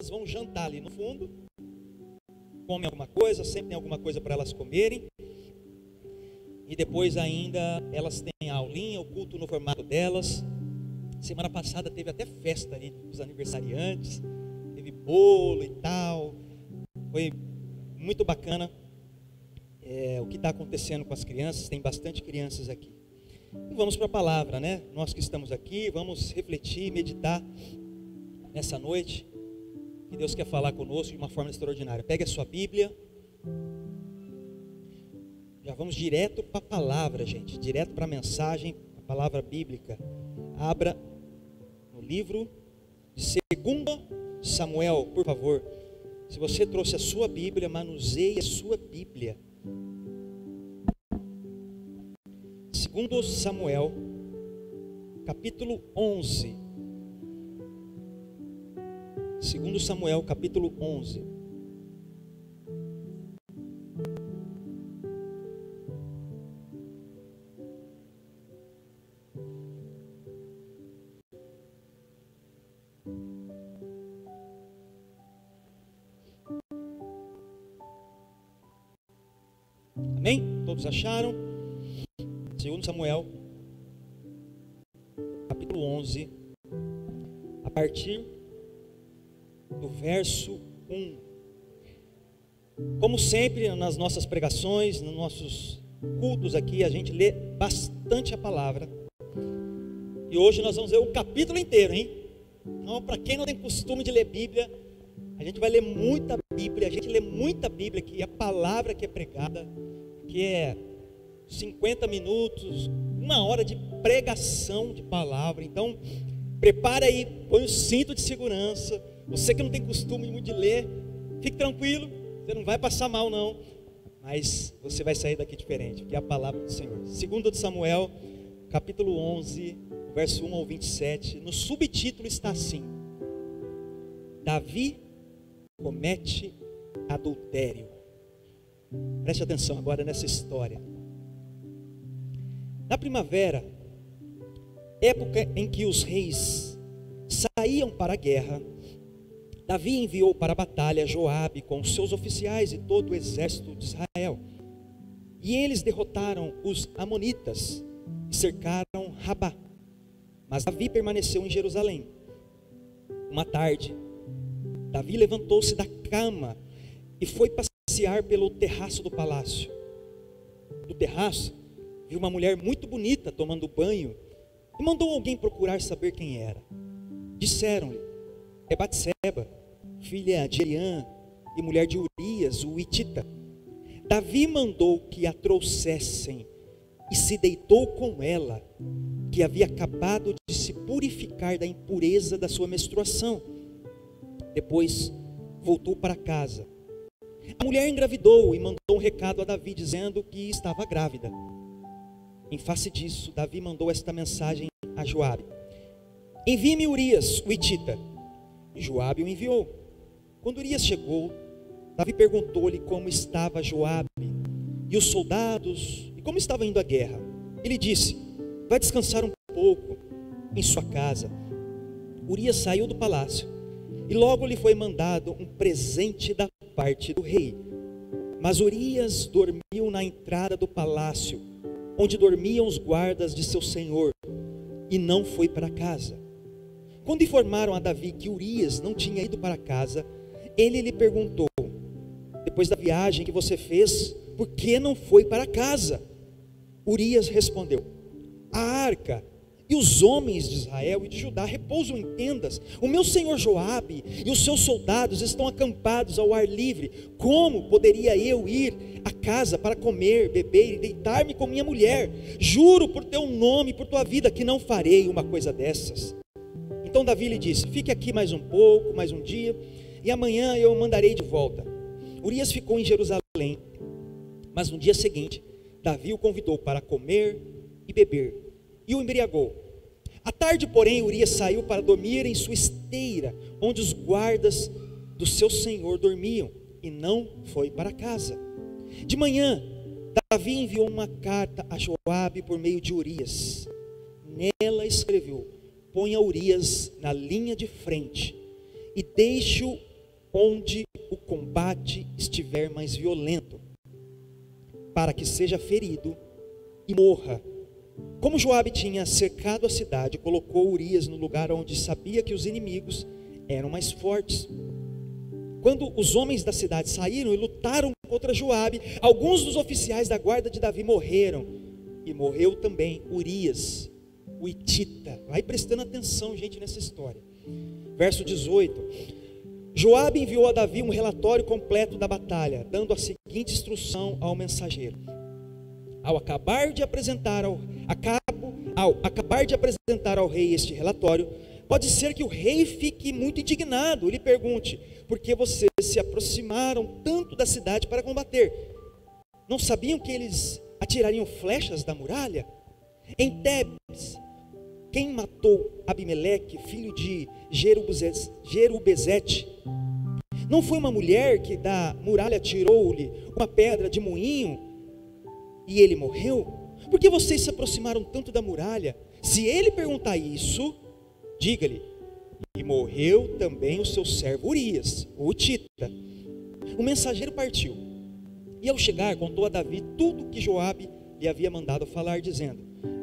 vão jantar ali no fundo, comem alguma coisa, sempre tem alguma coisa para elas comerem, e depois ainda elas têm a aulinha, o culto no formato delas. Semana passada teve até festa ali dos aniversariantes, teve bolo e tal, foi muito bacana o que está acontecendo com as crianças, tem bastante crianças aqui. E vamos para a palavra, né? Nós que estamos aqui, vamos refletir, meditar nessa noite, que Deus quer falar conosco de uma forma extraordinária. Pegue a sua Bíblia, já vamos direto para a palavra, gente, direto para a mensagem, a palavra bíblica. Abra no livro de 2 Samuel, por favor. Se você trouxe a sua Bíblia, manuseie a sua Bíblia. 2 Samuel, capítulo 11. 2 Samuel, capítulo 11. Amém? Todos acharam? 2 Samuel, capítulo 11, a partir do verso 1. Como sempre, nas nossas pregações, nos nossos cultos aqui, a gente lê bastante a palavra. E hoje nós vamos ler o capítulo inteiro, hein? Então, para quem não tem costume de ler Bíblia, a gente vai ler muita Bíblia, a gente lê muita Bíblia, que a palavra que é pregada, que é 50 minutos, 1 hora de pregação de palavra. Então, prepara aí, põe o cinto de segurança. Você que não tem costume muito de ler, fique tranquilo, você não vai passar mal não, mas você vai sair daqui diferente, porque é a palavra do Senhor. 2 Samuel, capítulo 11, verso 1 ao 27, no subtítulo está assim: Davi comete adultério. Preste atenção agora nessa história. Na primavera, época em que os reis saíam para a guerra, Davi enviou para a batalha Joabe com os seus oficiais e todo o exército de Israel. E eles derrotaram os amonitas e cercaram Rabá. Mas Davi permaneceu em Jerusalém. Uma tarde, Davi levantou-se da cama e foi passear pelo terraço do palácio. Do terraço, viu uma mulher muito bonita tomando banho e mandou alguém procurar saber quem era. Disseram-lhe: é Batseba, filha de Eliã e mulher de Urias, o Hitita. Davi mandou que a trouxessem e se deitou com ela, que havia acabado de se purificar da impureza da sua menstruação. Depois voltou para casa. A mulher engravidou e mandou um recado a Davi dizendo que estava grávida. Em face disso, Davi mandou esta mensagem a Joabe: envie-me Urias, o Hitita. E Joabe o enviou. Quando Urias chegou, Davi perguntou-lhe como estava Joabe e os soldados e como estava indo a guerra. Ele disse: vai descansar um pouco em sua casa. Urias saiu do palácio e logo lhe foi mandado um presente da parte do rei. Mas Urias dormiu na entrada do palácio, onde dormiam os guardas de seu senhor, e não foi para casa. Quando informaram a Davi que Urias não tinha ido para casa, ele lhe perguntou: depois da viagem que você fez, por que não foi para casa? Urias respondeu: a arca e os homens de Israel e de Judá repousam em tendas. O meu senhor Joabe e os seus soldados estão acampados ao ar livre. Como poderia eu ir a casa para comer, beber e deitar-me com minha mulher? Juro por teu nome e por tua vida que não farei uma coisa dessas. Então Davi lhe disse: fique aqui mais um pouco, mais um dia, e amanhã eu o mandarei de volta. Urias ficou em Jerusalém, mas no dia seguinte Davi o convidou para comer e beber, e o embriagou. À tarde, porém, Urias saiu para dormir em sua esteira, onde os guardas do seu senhor dormiam, e não foi para casa. De manhã, Davi enviou uma carta a Joabe por meio de Urias. Nela escreveu: ponha Urias na linha de frente e deixe-o onde o combate estiver mais violento, para que seja ferido e morra. Como Joabe tinha cercado a cidade, colocou Urias no lugar onde sabia que os inimigos eram mais fortes. Quando os homens da cidade saíram e lutaram contra Joabe, alguns dos oficiais da guarda de Davi morreram, e morreu também Urias, o hitita. Vai prestando atenção, gente, nessa história. Verso 18: Joabe enviou a Davi um relatório completo da batalha, dando a seguinte instrução ao mensageiro: Ao acabar de apresentar ao rei este relatório, pode ser que o rei fique muito indignado e lhe pergunte: por que vocês se aproximaram tanto da cidade para combater? Não sabiam que eles atirariam flechas da muralha? Em Tebes, quem matou Abimeleque, filho de Jerubezete? Não foi uma mulher que da muralha tirou-lhe uma pedra de moinho e ele morreu? Por que vocês se aproximaram tanto da muralha? Se ele perguntar isso, diga-lhe: e morreu também o seu servo Urias, o hitita. O mensageiro partiu, e ao chegar contou a Davi tudo que Joabe lhe havia mandado falar, dizendo: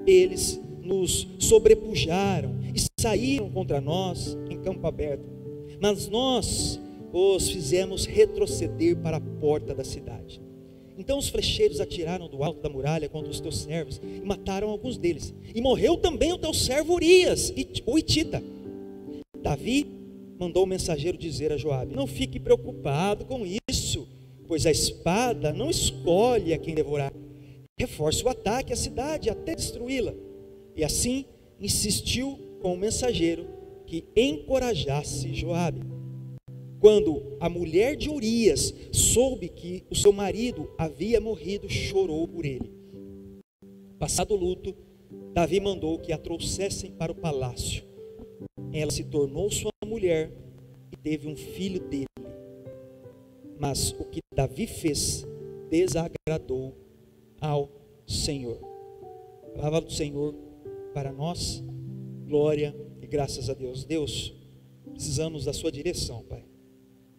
eles nos sobrepujaram e saíram contra nós em campo aberto, mas nós os fizemos retroceder para a porta da cidade. Então os flecheiros atiraram do alto da muralha contra os teus servos e mataram alguns deles, e morreu também o teu servo Urias, o hitita. Davi mandou o mensageiro dizer a Joabe: não fique preocupado com isso, pois a espada não escolhe a quem devorar. Reforce o ataque à cidade até destruí-la. E assim insistiu com o mensageiro que encorajasse Joabe. Quando a mulher de Urias soube que o seu marido havia morrido, chorou por ele. Passado o luto, Davi mandou que a trouxessem para o palácio. Ela se tornou sua mulher e teve um filho dele. Mas o que Davi fez desagradou ao Senhor. Palavra do Senhor para nós, glória e graças a Deus. Deus, precisamos da sua direção, Pai,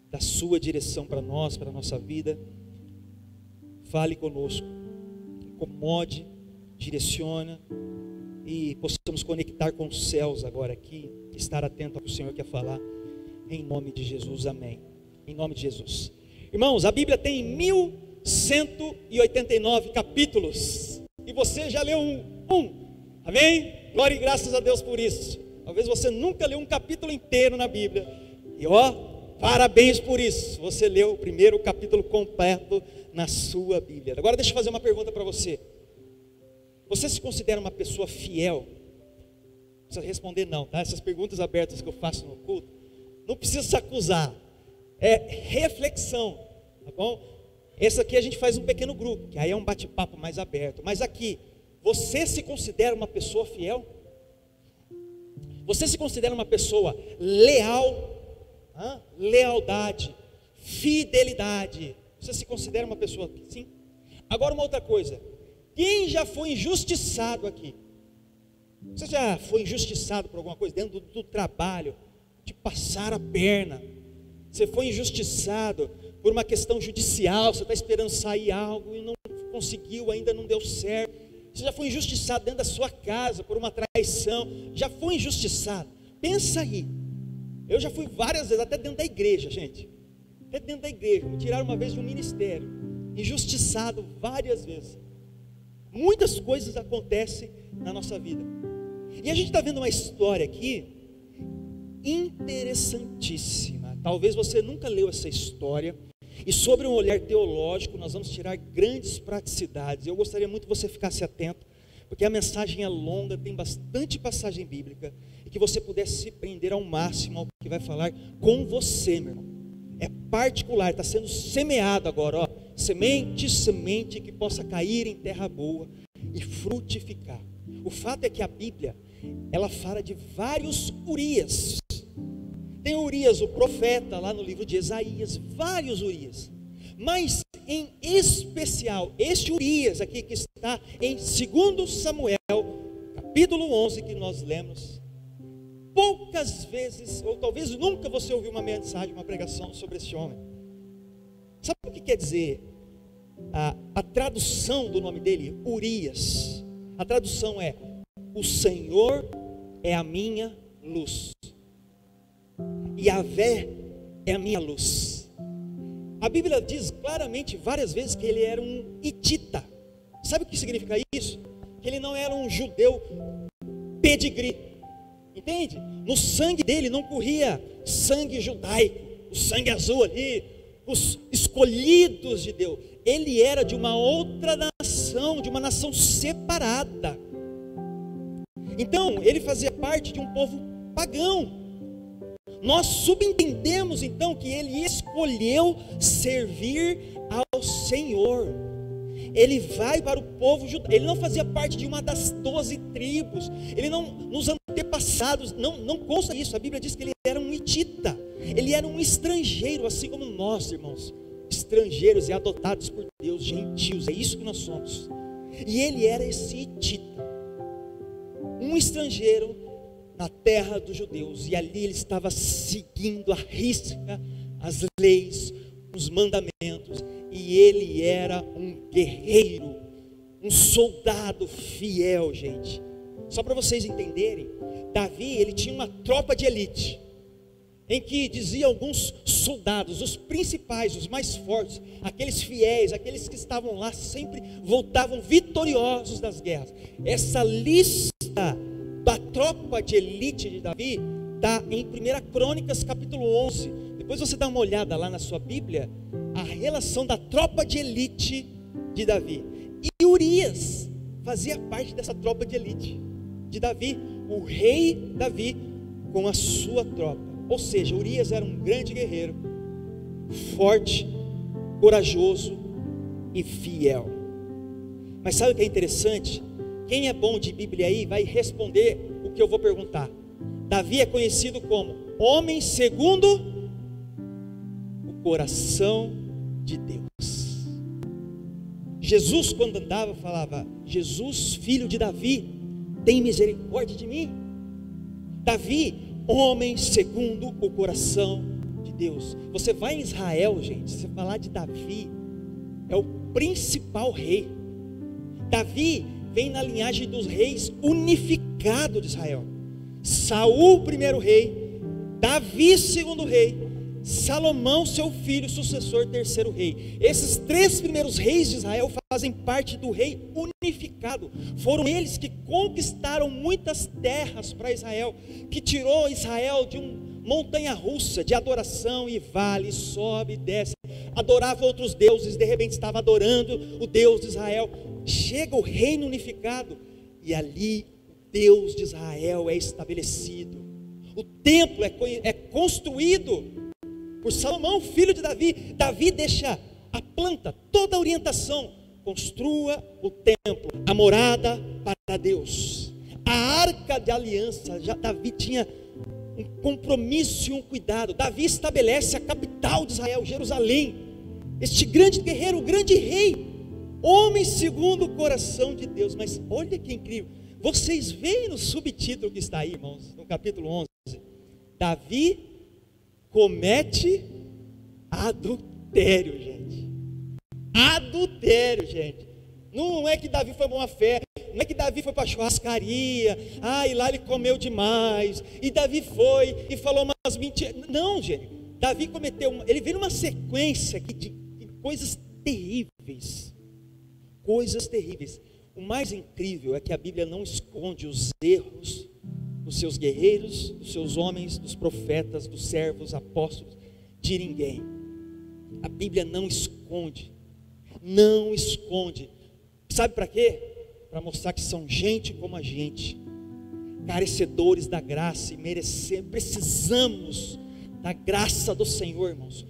da sua direção para nós, para a nossa vida. Fale conosco, incomode, direciona, e possamos conectar com os céus agora aqui, estar atento ao que o Senhor quer falar, em nome de Jesus, amém. Em nome de Jesus. Irmãos, a Bíblia tem 1189 capítulos, e você já leu um, amém? Glória e graças a Deus por isso. Talvez você nunca leu um capítulo inteiro na Bíblia, e parabéns por isso, você leu o primeiro capítulo completo na sua Bíblia. Agora deixa eu fazer uma pergunta para você. Você se considera uma pessoa fiel? Não precisa responder não, tá? Essas perguntas abertas que eu faço no culto, não precisa se acusar, é reflexão, tá bom? Essa aqui a gente faz um pequeno grupo, que aí é um bate-papo mais aberto. Mas aqui, você se considera uma pessoa fiel? Você se considera uma pessoa leal? Lealdade, fidelidade. Você se considera uma pessoa assim? Agora uma outra coisa. Quem já foi injustiçado aqui? Você já foi injustiçado por alguma coisa dentro do trabalho? Te passaram a perna. Você foi injustiçado por uma questão judicial. Você está esperando sair algo e não conseguiu, ainda não deu certo. Você já foi injustiçado dentro da sua casa por uma traição. Já foi injustiçado. Pensa aí. Eu já fui várias vezes, até dentro da igreja, gente. Até dentro da igreja. Me tiraram uma vez de um ministério. Injustiçado várias vezes. Muitas coisas acontecem na nossa vida. E a gente está vendo uma história aqui interessantíssima. Talvez você nunca leu essa história. E sobre um olhar teológico, nós vamos tirar grandes praticidades. Eu gostaria muito que você ficasse atento, porque a mensagem é longa, tem bastante passagem bíblica, e que você pudesse se prender ao máximo ao que vai falar com você, meu irmão. É particular, está sendo semeado agora, semente que possa cair em terra boa e frutificar. O fato é que a Bíblia, ela fala de vários Urias. Tem Urias, o profeta, lá no livro de Isaías, vários Urias. Mas, em especial, este Urias aqui que está em 2 Samuel, capítulo 11, que nós lemos. poucas vezes, ou talvez nunca você ouviu uma mensagem, uma pregação sobre esse homem. Sabe o que quer dizer? A tradução do nome dele, Urias, a tradução é: o Senhor é a minha luz, Yahvé é a minha luz. A Bíblia diz claramente várias vezes que ele era um hitita. Sabe o que significa isso? Que ele não era um judeu pedigree, entende? No sangue dele não corria sangue judaico, o sangue azul ali, os escolhidos de Deus. Ele era de uma outra nação, de uma nação separada. Então ele fazia parte de um povo pagão. Nós subentendemos então que ele escolheu servir ao Senhor. Ele vai para o povo judeu. Ele não fazia parte de uma das 12 tribos. Ele não, nos antepassados, não consta isso. A Bíblia diz que ele era um hitita. Ele era um estrangeiro, assim como nós, irmãos. Estrangeiros e adotados por Deus, gentios. É isso que nós somos. E ele era esse hitita, um estrangeiro na terra dos judeus. E ali ele estava seguindo à risca as leis, os mandamentos. E ele era um guerreiro, um soldado fiel, gente. Só para vocês entenderem, Davi, ele tinha uma tropa de elite, em que dizia alguns soldados, os principais, os mais fortes, aqueles fiéis, aqueles que estavam lá, sempre voltavam vitoriosos das guerras. Essa lista da tropa de elite de Davi está em 1 Crônicas capítulo 11. Depois você dá uma olhada lá na sua Bíblia, a relação da tropa de elite de Davi. E Urias fazia parte dessa tropa de elite de Davi, o rei Davi com a sua tropa. Ou seja, Urias era um grande guerreiro, forte, corajoso e fiel. Mas sabe o que é interessante? Quem é bom de Bíblia aí vai responder o que eu vou perguntar. Davi é conhecido como homem segundo o coração de Deus. Jesus, quando andava, falava: Jesus, filho de Davi, tem misericórdia de mim. Davi, homem segundo o coração de Deus. Você vai em Israel, gente, se você falar de Davi, é o principal rei. Davi vem na linhagem dos reis unificados de Israel. Saul, primeiro rei, Davi, segundo rei, Salomão, seu filho, sucessor, terceiro rei. Esses 3 primeiros reis de Israel fazem parte do rei unificado. Foram eles que conquistaram muitas terras para Israel, que tirou Israel de uma montanha russa de adoração, e vale, sobe, desce, adorava outros deuses, de repente estava adorando o Deus de Israel. Chega o reino unificado e ali o Deus de Israel é estabelecido. O templo é construído por Salomão, filho de Davi. Davi deixa a planta, toda a orientação: construa o templo, a morada para Deus. A arca de aliança, já Davi tinha um compromisso e um cuidado. Davi estabelece a capital de Israel, Jerusalém. Este grande guerreiro, o grande rei, homem segundo o coração de Deus. Mas olha que incrível, vocês veem no subtítulo que está aí, irmãos, no capítulo 11, Davi comete adultério, gente. Adultério, gente. Não é que Davi foi para uma festa, não é que Davi foi para a churrascaria, e lá ele comeu demais, e Davi foi e falou umas mentiras. Não, gente. Davi cometeu, ele veio numa sequência aqui de coisas terríveis. Coisas terríveis. O mais incrível é que a Bíblia não esconde os erros dos seus guerreiros, dos seus homens, dos profetas, dos servos, apóstolos, de ninguém. A Bíblia não esconde. Não esconde. Sabe para quê? Para mostrar que são gente como a gente, carecedores da graça, e merecemos, precisamos da graça do Senhor, irmãos.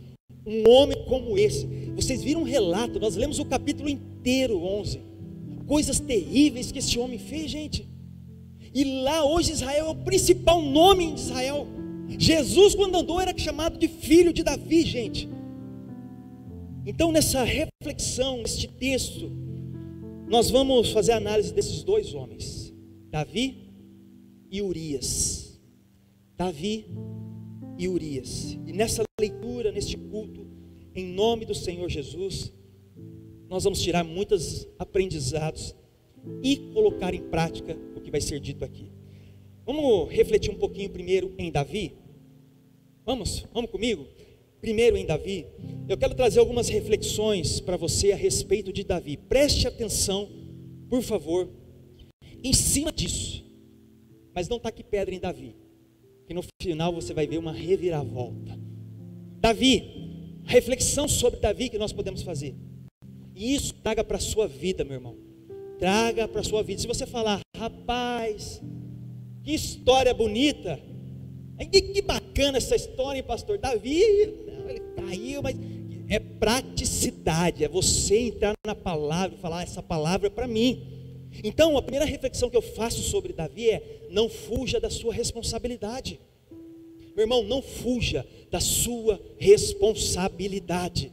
Um homem como esse, vocês viram um relato, nós lemos o capítulo inteiro, 11, coisas terríveis que esse homem fez, gente. E lá hoje Israel é o principal nome de Israel. Jesus, quando andou, era chamado de filho de Davi, gente. Então, nessa reflexão, neste texto, nós vamos fazer a análise desses 2 homens, Davi e Urias. Davi e Urias. E nessa leitura, neste culto, em nome do Senhor Jesus, nós vamos tirar muitos aprendizados e colocar em prática o que vai ser dito aqui. Vamos refletir um pouquinho primeiro em Davi? Vamos comigo? Primeiro em Davi, eu quero trazer algumas reflexões para você a respeito de Davi. Preste atenção, por favor, em cima disso. Mas não taque pedra em Davi, que no final você vai ver uma reviravolta. Davi, reflexão sobre Davi que nós podemos fazer. E isso traga para a sua vida, meu irmão. Traga para a sua vida. Se você falar, rapaz, que história bonita. Que bacana essa história, hein, pastor? Davi, ele caiu, mas é praticidade. É você entrar na palavra e falar, essa palavra é para mim. Então, a primeira reflexão que eu faço sobre Davi é, não fuja da sua responsabilidade. Meu irmão, não fuja da sua responsabilidade.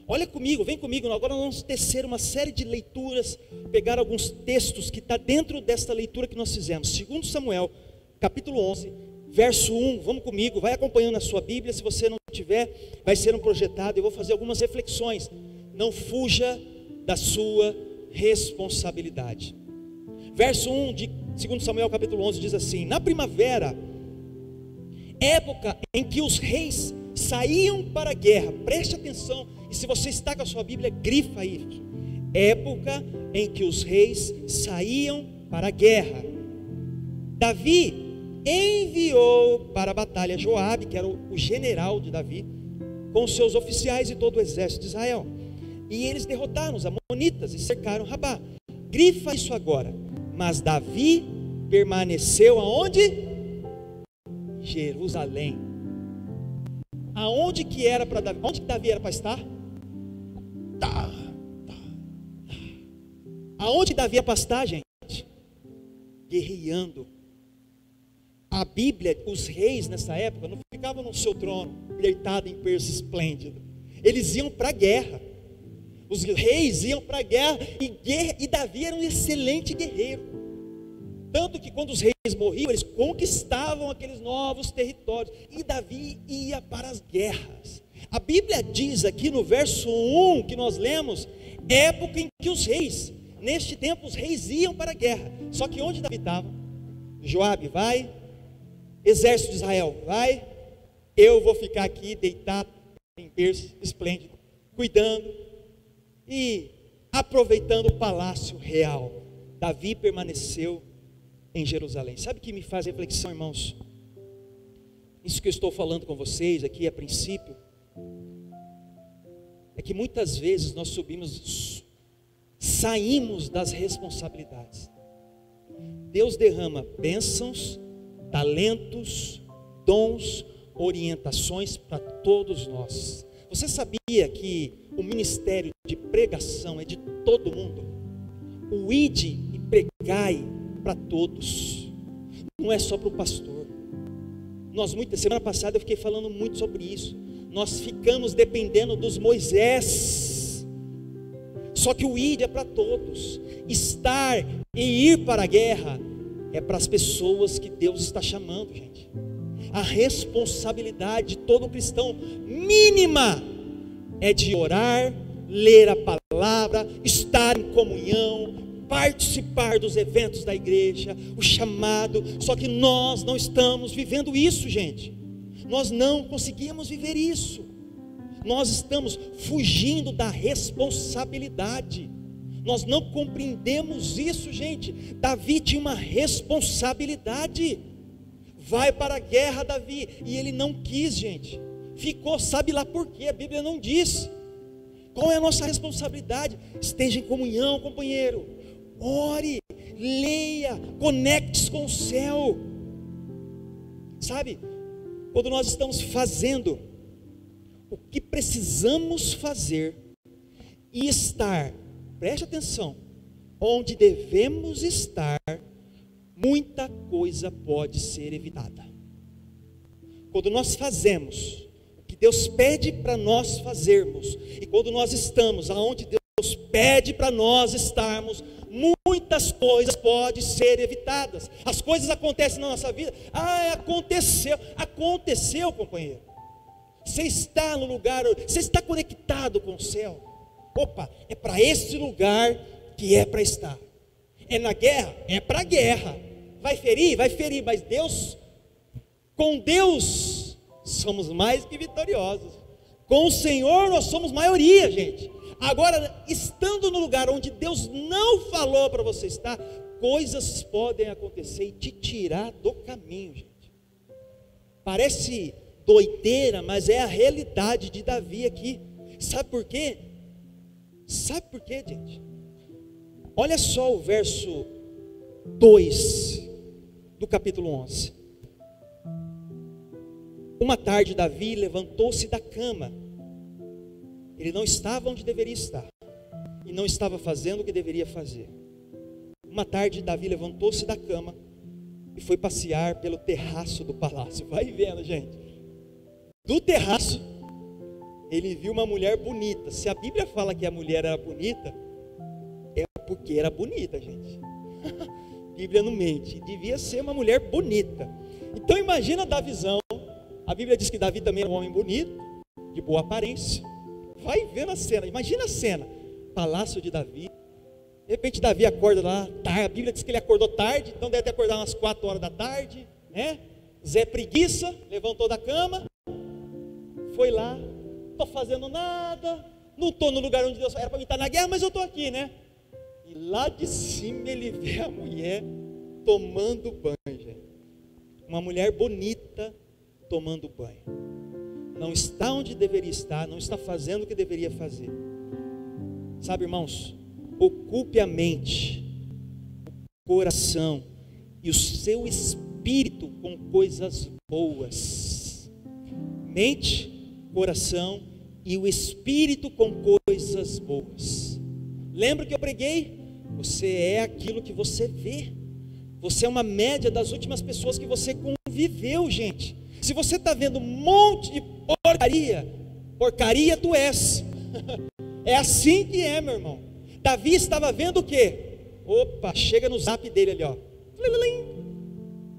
Olha comigo, vem comigo, agora nós vamos tecer uma série de leituras, pegar alguns textos que está dentro desta leitura que nós fizemos. 2 Samuel, capítulo 11, verso 1, vamos comigo, vai acompanhando a sua Bíblia, se você não tiver, vai ser um projetado, eu vou fazer algumas reflexões. Não fuja da sua responsabilidade. Verso 1 de 2 Samuel, capítulo 11, diz assim: na primavera, época em que os reis saíam para a guerra, preste atenção, e se você está com a sua Bíblia, grifa isso. Época em que os reis saíam para a guerra, Davi enviou para a batalha Joabe, que era o general de Davi, com os seus oficiais e todo o exército de Israel, e eles derrotaram os amonitas e cercaram Rabá. Grifa isso agora. Mas Davi permaneceu aonde? Jerusalém. Aonde que era para Davi? Onde que Davi era para estar? Aonde Davi ia para estar, gente? Guerreando. A Bíblia, os reis nessa época não ficavam no seu trono, deitado em berço esplêndido. Eles iam para a guerra. Os reis iam para a guerra e Davi era um excelente guerreiro. Tanto que quando os reis morriam, eles conquistavam aqueles novos territórios. E Davi ia para as guerras. A Bíblia diz aqui no verso 1 que nós lemos, época em que os reis, neste tempo os reis iam para a guerra. Só que onde Davi estava? Joabe vai, exército de Israel vai, eu vou ficar aqui deitado em berço esplêndido, cuidando e aproveitando o palácio real. Davi permaneceu em Jerusalém. Sabe o que me faz reflexão, irmãos? Isso que eu estou falando com vocês aqui a princípio, é que muitas vezes nós saímos das responsabilidades. Deus derrama bênçãos, talentos, dons, orientações para todos nós. Você sabia que o ministério de pregação é de todo mundo? O ide e pregai para todos, não é só para o pastor. Semana passada eu fiquei falando muito sobre isso. Nós ficamos dependendo dos Moisés, só que o ide é para todos. Estar e ir para a guerra é para as pessoas que Deus está chamando, gente. A responsabilidade de todo cristão mínima é de orar, ler a palavra, estar em comunhão, participar dos eventos da igreja, o chamado. Só que nós não estamos vivendo isso, gente. Nós não conseguimos viver isso. Nós estamos fugindo da responsabilidade. Nós não compreendemos isso, gente. Davi tinha uma responsabilidade. Vai para a guerra, Davi, e ele não quis, gente. Ficou, sabe lá por quê? A Bíblia não diz. Qual é a nossa responsabilidade? Esteja em comunhão, companheiro. Ore, leia, conecte-se com o céu. Sabe, quando nós estamos fazendo o que precisamos fazer e estar, preste atenção, onde devemos estar, muita coisa pode ser evitada. Quando nós fazemos o que Deus pede para nós fazermos, e quando nós estamos aonde Deus pede para nós estarmos, muita Quantas coisas podem ser evitadas? As coisas acontecem na nossa vida. Aconteceu, companheiro. Você está no lugar, você está conectado com o céu. Opa, é para esse lugar que é para estar. É na guerra? É para a guerra. Vai ferir, mas com Deus, somos mais que vitoriosos. Com o Senhor nós somos maioria, gente. Agora, estando no lugar onde Deus não falou para você estar, coisas podem acontecer e te tirar do caminho, gente. Parece doideira, mas é a realidade de Davi aqui. Sabe por quê? Gente? Olha só o verso 2 do capítulo 11. Uma tarde Davi levantou-se da cama. Ele não estava onde deveria estar e não estava fazendo o que deveria fazer. Uma tarde Davi levantou-se da cama e foi passear pelo terraço do palácio. Vai vendo, gente. Do terraço ele viu uma mulher bonita. Se a Bíblia fala que a mulher era bonita, é porque era bonita, gente. A Bíblia não mente. Devia ser uma mulher bonita. Então imagina a visão. A Bíblia diz que Davi também era um homem bonito, de boa aparência. Vai vendo a cena, imagina a cena. Palácio de Davi. De repente Davi acorda lá tarde. A Bíblia diz que ele acordou tarde, então deve ter acordado umas 4 horas da tarde, né? Zé Preguiça levantou da cama, foi lá. Estou fazendo nada, não estou no lugar onde Deus era para mim estar na guerra, mas eu estou aqui, né? E lá de cima ele vê a mulher tomando banho, gente. Uma mulher bonita tomando banho. Não está onde deveria estar, não está fazendo o que deveria fazer. Sabe, irmãos, ocupe a mente, o coração e o seu espírito com coisas boas. Mente, coração e o espírito com coisas boas. Lembra que eu preguei? Você é aquilo que você vê. Você é uma média das últimas pessoas que você conviveu, gente. Se você está vendo um monte de porcaria tu és. É assim que é, meu irmão. Davi estava vendo o quê? Opa, chega no zap dele ali, ó.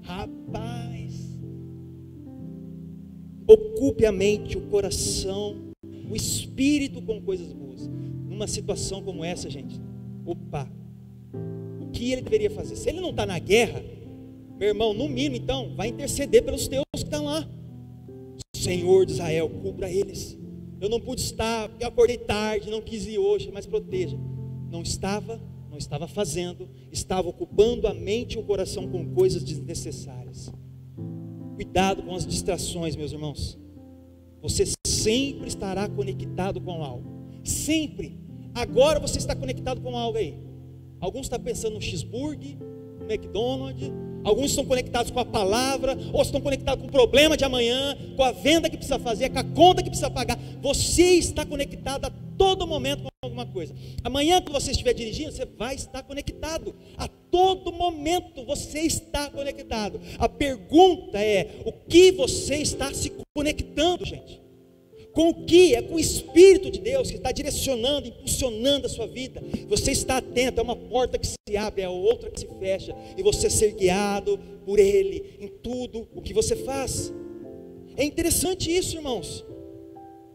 Rapaz, ocupe a mente, o coração, o espírito com coisas boas. Numa situação como essa, gente, opa, o que ele deveria fazer? Se ele não está na guerra, meu irmão, no mínimo então, vai interceder pelos teus que estão lá. Senhor de Israel, cubra eles. Eu não pude estar, porque eu acordei tarde, não quis ir hoje, mas proteja. Não estava fazendo, estava ocupando a mente e o coração com coisas desnecessárias. Cuidado com as distrações, meus irmãos. Você sempre estará conectado com algo. Sempre. Agora você está conectado com algo aí. Alguns estão pensando no cheeseburger, no McDonald's. Alguns estão conectados com a palavra, ou estão conectados com o problema de amanhã, com a venda que precisa fazer, com a conta que precisa pagar. Você está conectado a todo momento com alguma coisa. Amanhã, quando você estiver dirigindo, você vai estar conectado. A todo momento você está conectado. A pergunta é: o que você está se conectando, gente? Com o que? É com o Espírito de Deus que está direcionando, impulsionando a sua vida. Você está atento, é uma porta que se abre, é outra que se fecha, e você ser guiado por Ele em tudo o que você faz. É interessante isso, irmãos.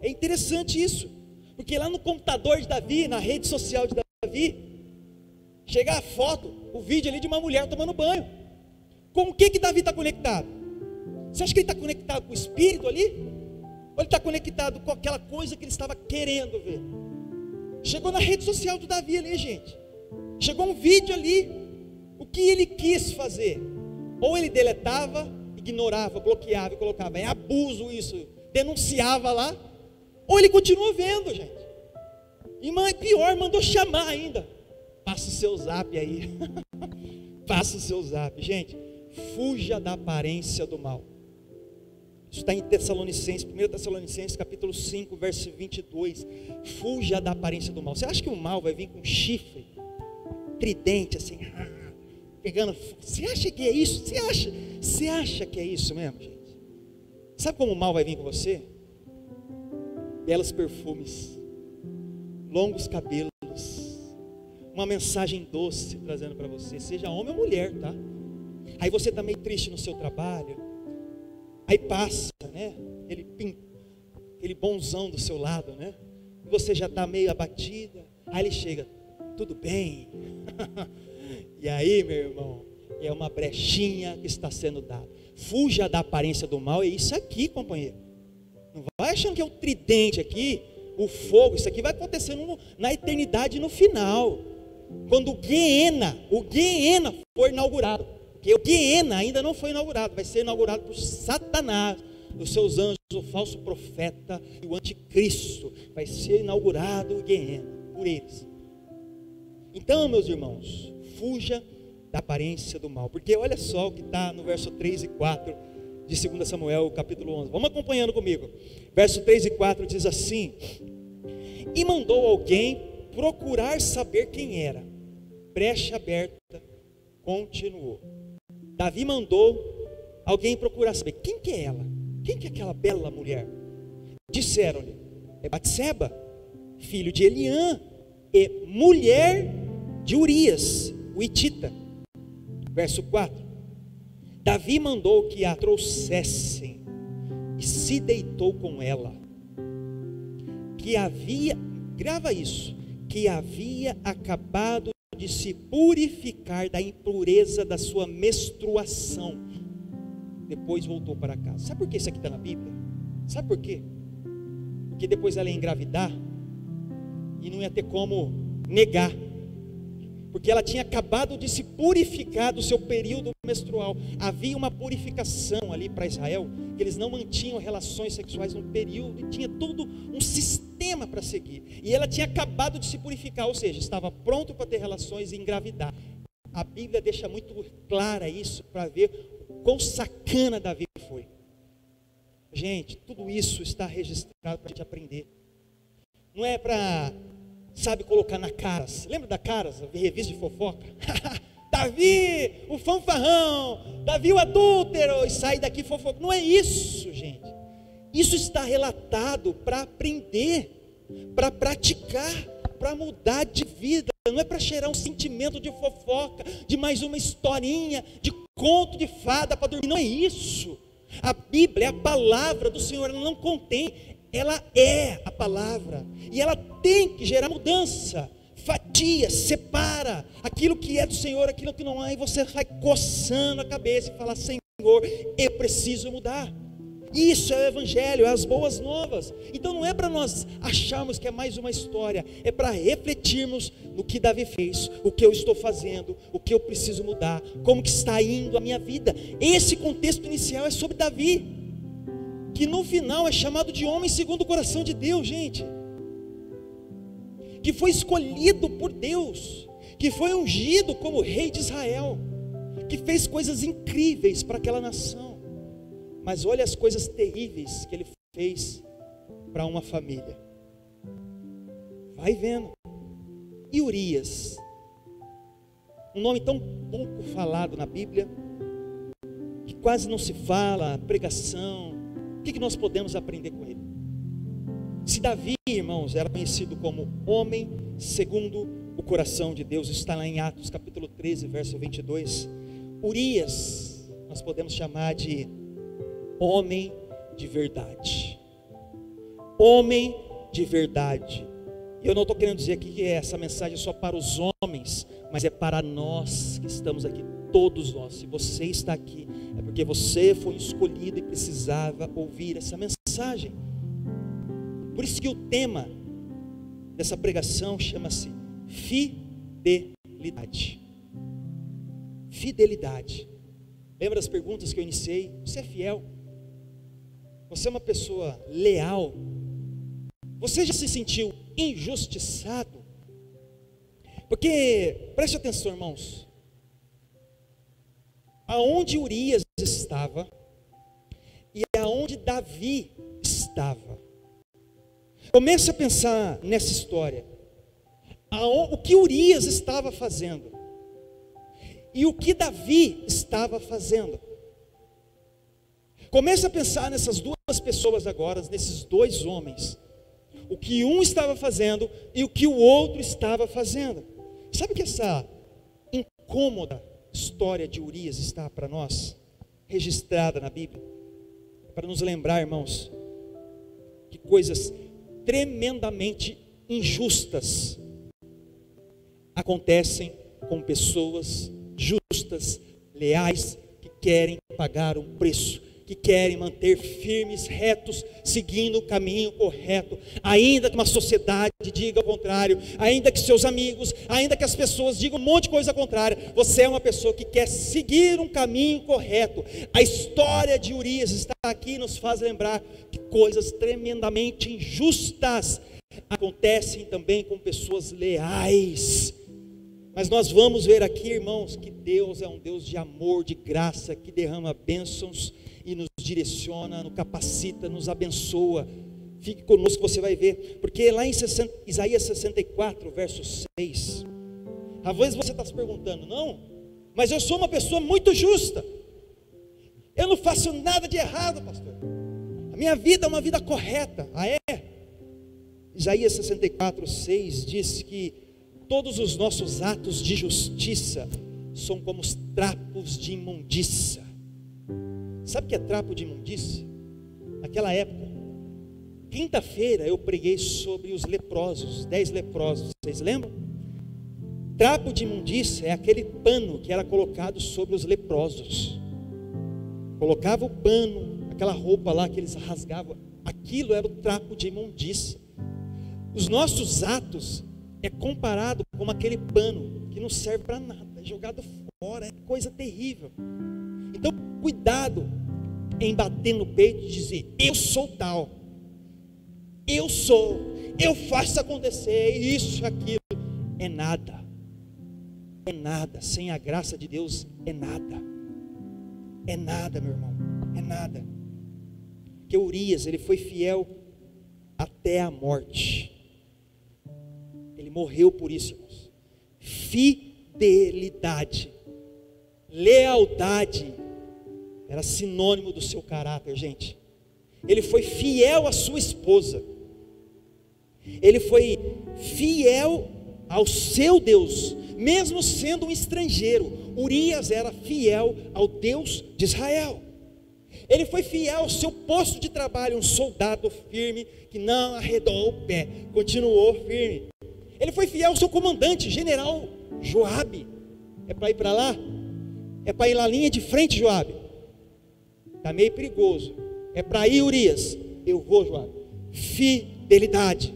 É interessante isso, porque lá no computador de Davi, na rede social de Davi, chega a foto, o vídeo ali de uma mulher tomando banho. Com o que Davi está conectado? Você acha que ele está conectado com o Espírito ali? Ou ele está conectado com aquela coisa que ele estava querendo ver? Chegou na rede social do Davi ali, gente. Chegou um vídeo ali. O que ele quis fazer? Ou ele deletava, ignorava, bloqueava e colocava: é abuso isso, denunciava lá. Ou ele continua vendo, gente. E pior, mandou chamar ainda. Passa o seu zap aí. Passa o seu zap. Gente, fuja da aparência do mal. Isso está em Tessalonicenses, 1 Tessalonicenses capítulo 5, verso 22. Fuja da aparência do mal. Você acha que o mal vai vir com chifre, tridente, assim, pegando? Você acha que é isso? Você acha que é isso mesmo, gente? Sabe como o mal vai vir com você? Belos perfumes, longos cabelos, uma mensagem doce trazendo para você, seja homem ou mulher, tá? Aí você está meio triste no seu trabalho, aí passa, né, aquele bonzão do seu lado, né, e você já está meio abatida, aí ele chega, tudo bem? E aí, meu irmão, é uma brechinha que está sendo dada. Fuja da aparência do mal, é isso aqui, companheiro. Não vai achando que é o tridente aqui, o fogo, isso aqui vai acontecer na eternidade, no final, quando o Guiena for inaugurado, porque o Guiena ainda não foi inaugurado, vai ser inaugurado por Satanás, os seus anjos, o falso profeta e o anticristo, vai ser inaugurado o Guiena, por eles. Então, meus irmãos, fuja da aparência do mal, porque olha só o que está no verso 3 e 4 de 2 Samuel, capítulo 11, vamos acompanhando comigo, verso 3 e 4 diz assim: e mandou alguém procurar saber quem era, brecha aberta, continuou. Davi mandou alguém procurar saber, quem que é ela? Quem que é aquela bela mulher? Disseram-lhe, é Batseba, filho de Eliã, e mulher de Urias, o Hitita. Verso 4, Davi mandou que a trouxessem, e se deitou com ela, grava isso, que havia acabado de se purificar da impureza da sua menstruação, depois voltou para casa. Sabe por que isso aqui está na Bíblia? Sabe por quê? Porque depois ela ia engravidar, e não ia ter como negar, porque ela tinha acabado de se purificar do seu período menstrual. Havia uma purificação ali para Israel, que eles não mantinham relações sexuais no período, e tinha todo um sistema para seguir, e ela tinha acabado de se purificar, ou seja, estava pronto para ter relações e engravidar. A Bíblia deixa muito clara isso, para ver quão sacana Davi foi. Gente, tudo isso está registrado para a gente aprender, não é para, sabe, colocar na Caras. Lembra da Caras, a revista de fofoca? Davi, o fanfarrão, Davi o adúltero, e sai daqui fofoca. Não é isso, gente. Isso está relatado para aprender, para praticar, para mudar de vida. Não é para cheirar um sentimento de fofoca, de mais uma historinha, de conto de fada para dormir. Não é isso. A Bíblia é a palavra do Senhor, ela não contém, ela é a palavra, e ela tem que gerar mudança. Fatia, separa aquilo que é do Senhor, aquilo que não é, e você vai coçando a cabeça e fala: Senhor, eu preciso mudar. Isso é o Evangelho, é as boas novas. Então não é para nós acharmos que é mais uma história, é para refletirmos no que Davi fez, o que eu estou fazendo, o que eu preciso mudar, como que está indo a minha vida. Esse contexto inicial é sobre Davi, que no final é chamado de homem segundo o coração de Deus, gente, que foi escolhido por Deus, que foi ungido como rei de Israel, que fez coisas incríveis para aquela nação. Mas olha as coisas terríveis que ele fez para uma família. Vai vendo. E Urias, um nome tão pouco falado na Bíblia, que quase não se fala, pregação. O que nós podemos aprender com ele? Se Davi, irmãos, era conhecido como homem segundo o coração de Deus, está lá em Atos capítulo 13, verso 22. Urias, nós podemos chamar de homem de verdade. Homem de verdade. E eu não estou querendo dizer aqui que essa mensagem é só para os homens, mas é para nós que estamos aqui, todos nós. Se você está aqui, é porque você foi escolhido e precisava ouvir essa mensagem. Por isso que o tema dessa pregação chama-se fidelidade. Fidelidade. Lembra das perguntas que eu iniciei? Você é fiel? Você é uma pessoa leal? Você já se sentiu injustiçado? Porque, preste atenção, irmãos, aonde Urias estava e aonde Davi estava. Comece a pensar nessa história. O que Urias estava fazendo e o que Davi estava fazendo. Comece a pensar nessas duas pessoas agora, nesses dois homens. O que um estava fazendo e o que o outro estava fazendo. Sabe que essa incômoda história de Urias está para nós, registrada na Bíblia, para nos lembrar, irmãos, que coisas tremendamente injustas acontecem com pessoas justas, leais, que querem pagar um preço, que querem manter firmes, retos, seguindo o caminho correto, ainda que uma sociedade diga o contrário, ainda que seus amigos, ainda que as pessoas digam um monte de coisa contrária, você é uma pessoa que quer seguir um caminho correto. A história de Urias está aqui, nos faz lembrar que coisas tremendamente injustas acontecem também com pessoas leais. Mas nós vamos ver aqui, irmãos, que Deus é um Deus de amor, de graça, que derrama bênçãos e nos direciona, nos capacita, nos abençoa. Fique conosco, você vai ver, porque lá em Isaías 64, verso 6, às vezes você está se perguntando, não, mas eu sou uma pessoa muito justa, eu não faço nada de errado, pastor, a minha vida é uma vida correta. Ah, é? Isaías 64, 6 diz que todos os nossos atos de justiça são como os trapos de imundícia. Sabe o que é trapo de imundícia? Naquela época, quinta-feira eu preguei sobre os leprosos, 10 leprosos, vocês lembram? Trapo de imundícia é aquele pano que era colocado sobre os leprosos. Colocava o pano, aquela roupa lá que eles rasgavam, aquilo era o trapo de imundícia. Os nossos atos é comparado com aquele pano que não serve para nada, é jogado fora, é coisa terrível. Então, cuidado em bater no peito e dizer, eu sou tal, eu faço acontecer, isso, aquilo. É nada, sem a graça de Deus é nada, meu irmão, é nada. Porque Urias, ele foi fiel até a morte, ele morreu por isso, irmãos. Fidelidade, lealdade, era sinônimo do seu caráter, gente. Ele foi fiel à sua esposa, ele foi fiel ao seu Deus, mesmo sendo um estrangeiro. Urias era fiel ao Deus de Israel. Ele foi fiel ao seu posto de trabalho, um soldado firme, que não arredou o pé, continuou firme. Ele foi fiel ao seu comandante, general Joabe. É para ir para lá? É para ir na linha de frente, Joabe? Está meio perigoso. É para ir, Urias? Eu vou, Joabe. Fidelidade.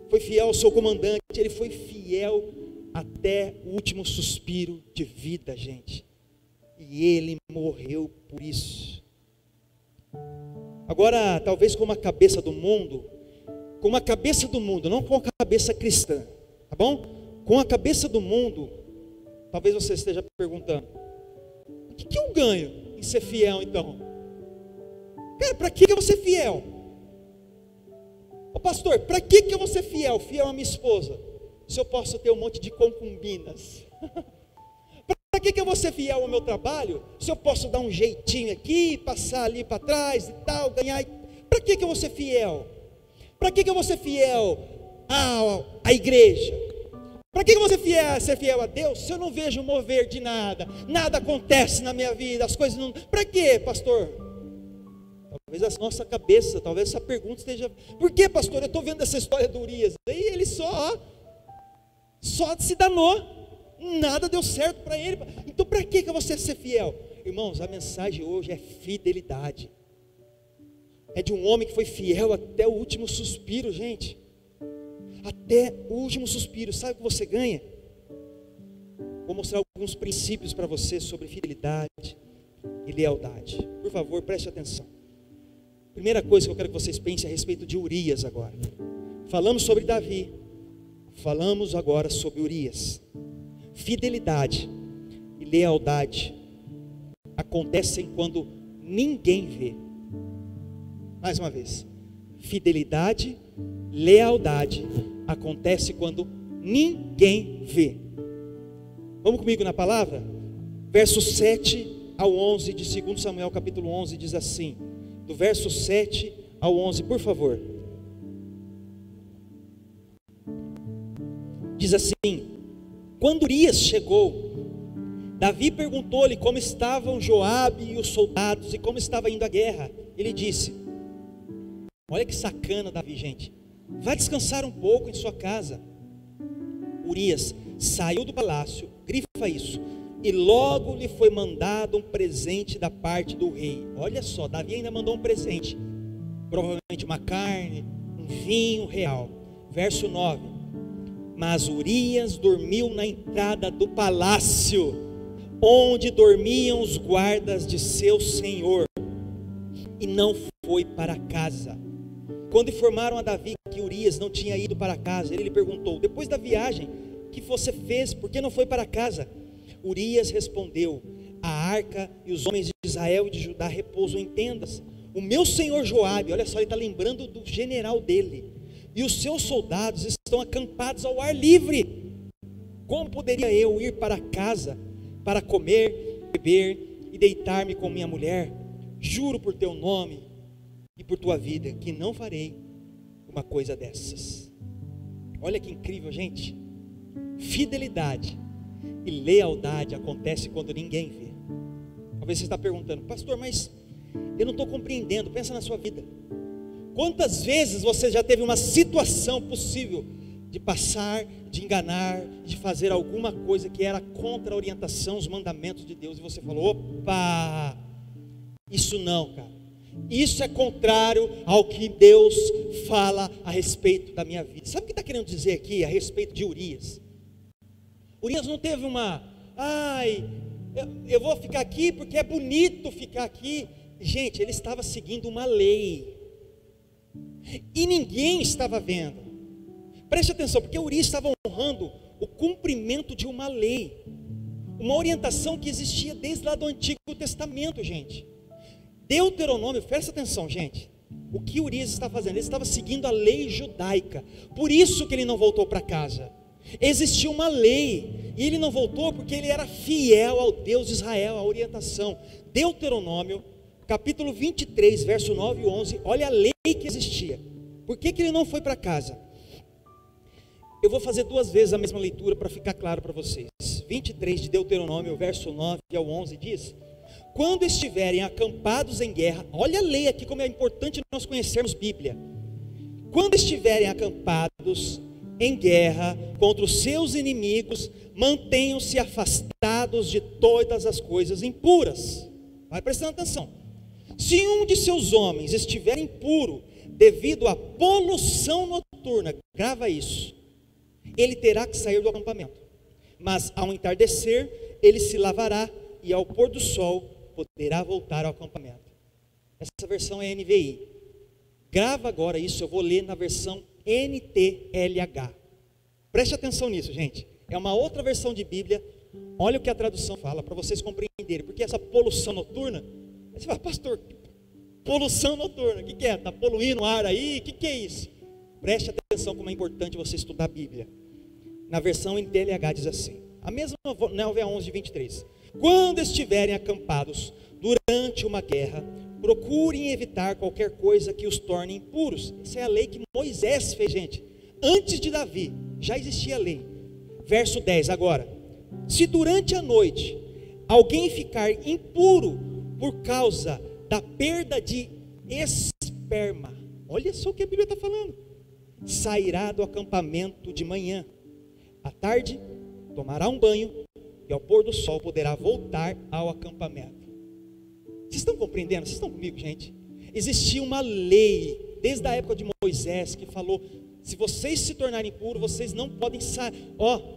Foi fiel ao seu comandante. Ele foi fiel até o último suspiro de vida, gente. E ele morreu por isso. Agora, talvez com uma cabeça do mundo, não com a cabeça cristã, tá bom? Com a cabeça do mundo, talvez você esteja perguntando, o que eu ganho em ser fiel então? Cara, para que eu vou ser fiel? Ô pastor, para que eu vou ser fiel? Fiel à minha esposa, se eu posso ter um monte de concubinas? Para que eu vou ser fiel ao meu trabalho, se eu posso dar um jeitinho aqui, passar ali para trás e tal, ganhar? Para que eu vou ser fiel? Para que eu vou ser fiel à igreja? Para que eu vou ser fiel a Deus, se eu não vejo mover de nada, nada acontece na minha vida, as coisas não... Para que, pastor? Talvez a nossa cabeça, talvez essa pergunta esteja... Por que, pastor? Eu estou vendo essa história do Urias, aí ele só se danou, nada deu certo para ele. Então para que eu vou ser fiel? Irmãos, a mensagem hoje é fidelidade. É de um homem que foi fiel até o último suspiro, gente. Até o último suspiro. Sabe o que você ganha? Vou mostrar alguns princípios para você sobre fidelidade e lealdade. Por favor, preste atenção. Primeira coisa que eu quero que vocês pensem a respeito de Urias agora. Falamos sobre Davi, falamos agora sobre Urias. Fidelidade e lealdade acontecem quando ninguém vê. Mais uma vez, fidelidade, lealdade acontece quando ninguém vê. Vamos comigo na palavra? Versos 7 ao 11 de 2 Samuel capítulo 11 diz assim, do verso 7 ao 11, por favor. Diz assim: quando Urias chegou, Davi perguntou-lhe como estavam Joabe e os soldados e como estava indo a guerra. Ele disse: olha que sacana Davi, gente, vai descansar um pouco em sua casa. Urias saiu do palácio, grifa isso, e logo lhe foi mandado um presente da parte do rei. Olha só, Davi ainda mandou um presente, provavelmente uma carne, um vinho real. Verso 9: mas Urias dormiu na entrada do palácio, onde dormiam os guardas de seu senhor, e não foi para casa. Quando informaram a Davi que Urias não tinha ido para casa, ele lhe perguntou: depois da viagem que você fez, por que não foi para casa? Urias respondeu: a arca e os homens de Israel e de Judá repousam em tendas. O meu senhor Joabe, olha só, ele está lembrando do general dele, e os seus soldados estão acampados ao ar livre. Como poderia eu ir para casa para comer, beber e deitar-me com minha mulher? Juro por teu nome e por tua vida que não farei uma coisa dessas. Olha que incrível, gente. Fidelidade e lealdade acontece quando ninguém vê. Talvez você está perguntando: pastor, mas eu não estou compreendendo. Pensa na sua vida. Quantas vezes você já teve uma situação possível de passar, de enganar, de fazer alguma coisa que era contra a orientação, os mandamentos de Deus, e você falou: opa, isso não, cara, isso é contrário ao que Deus fala a respeito da minha vida. Sabe o que está querendo dizer aqui a respeito de Urias? Urias não teve eu vou ficar aqui porque é bonito ficar aqui. Gente, ele estava seguindo uma lei, e ninguém estava vendo. Preste atenção, porque Urias estava honrando o cumprimento de uma lei, uma orientação que existia desde lá do Antigo Testamento, gente. Deuteronômio, presta atenção, gente, o que Urias está fazendo? Ele estava seguindo a lei judaica, por isso que ele não voltou para casa. Existia uma lei, e ele não voltou porque ele era fiel ao Deus de Israel, à orientação. Deuteronômio, capítulo 23, verso 9 e 11, olha a lei que existia. Por que ele não foi para casa? Eu vou fazer duas vezes a mesma leitura para ficar claro para vocês. 23 de Deuteronômio, verso 9 ao 11 diz: quando estiverem acampados em guerra, olha a lei aqui como é importante nós conhecermos Bíblia. Quando estiverem acampados em guerra contra os seus inimigos, mantenham-se afastados de todas as coisas impuras. Vai prestando atenção. Se um de seus homens estiver impuro devido à poluição noturna, grava isso, ele terá que sair do acampamento, mas ao entardecer ele se lavará e ao pôr do sol poderá voltar ao acampamento. Essa versão é NVI. Grava agora isso, eu vou ler na versão NTLH. Preste atenção nisso, gente. É uma outra versão de Bíblia. Olha o que a tradução fala, para vocês compreenderem. Porque essa poluição noturna, você fala: pastor, poluição noturna, o que é? Está poluindo o ar aí? O que é isso? Preste atenção como é importante você estudar a Bíblia. Na versão NTLH diz assim, a mesma 9:11-23. Quando estiverem acampados durante uma guerra, procurem evitar qualquer coisa que os torne impuros. Essa é a lei que Moisés fez, gente. Antes de Davi, já existia a lei. Verso 10 agora. Se durante a noite alguém ficar impuro por causa da perda de esperma, olha só o que a Bíblia está falando, sairá do acampamento de manhã. À tarde, tomará um banho e ao pôr do sol poderá voltar ao acampamento. Vocês estão compreendendo? Vocês estão comigo, gente? Existia uma lei, desde a época de Moisés, que falou: se vocês se tornarem impuros, vocês não podem sair,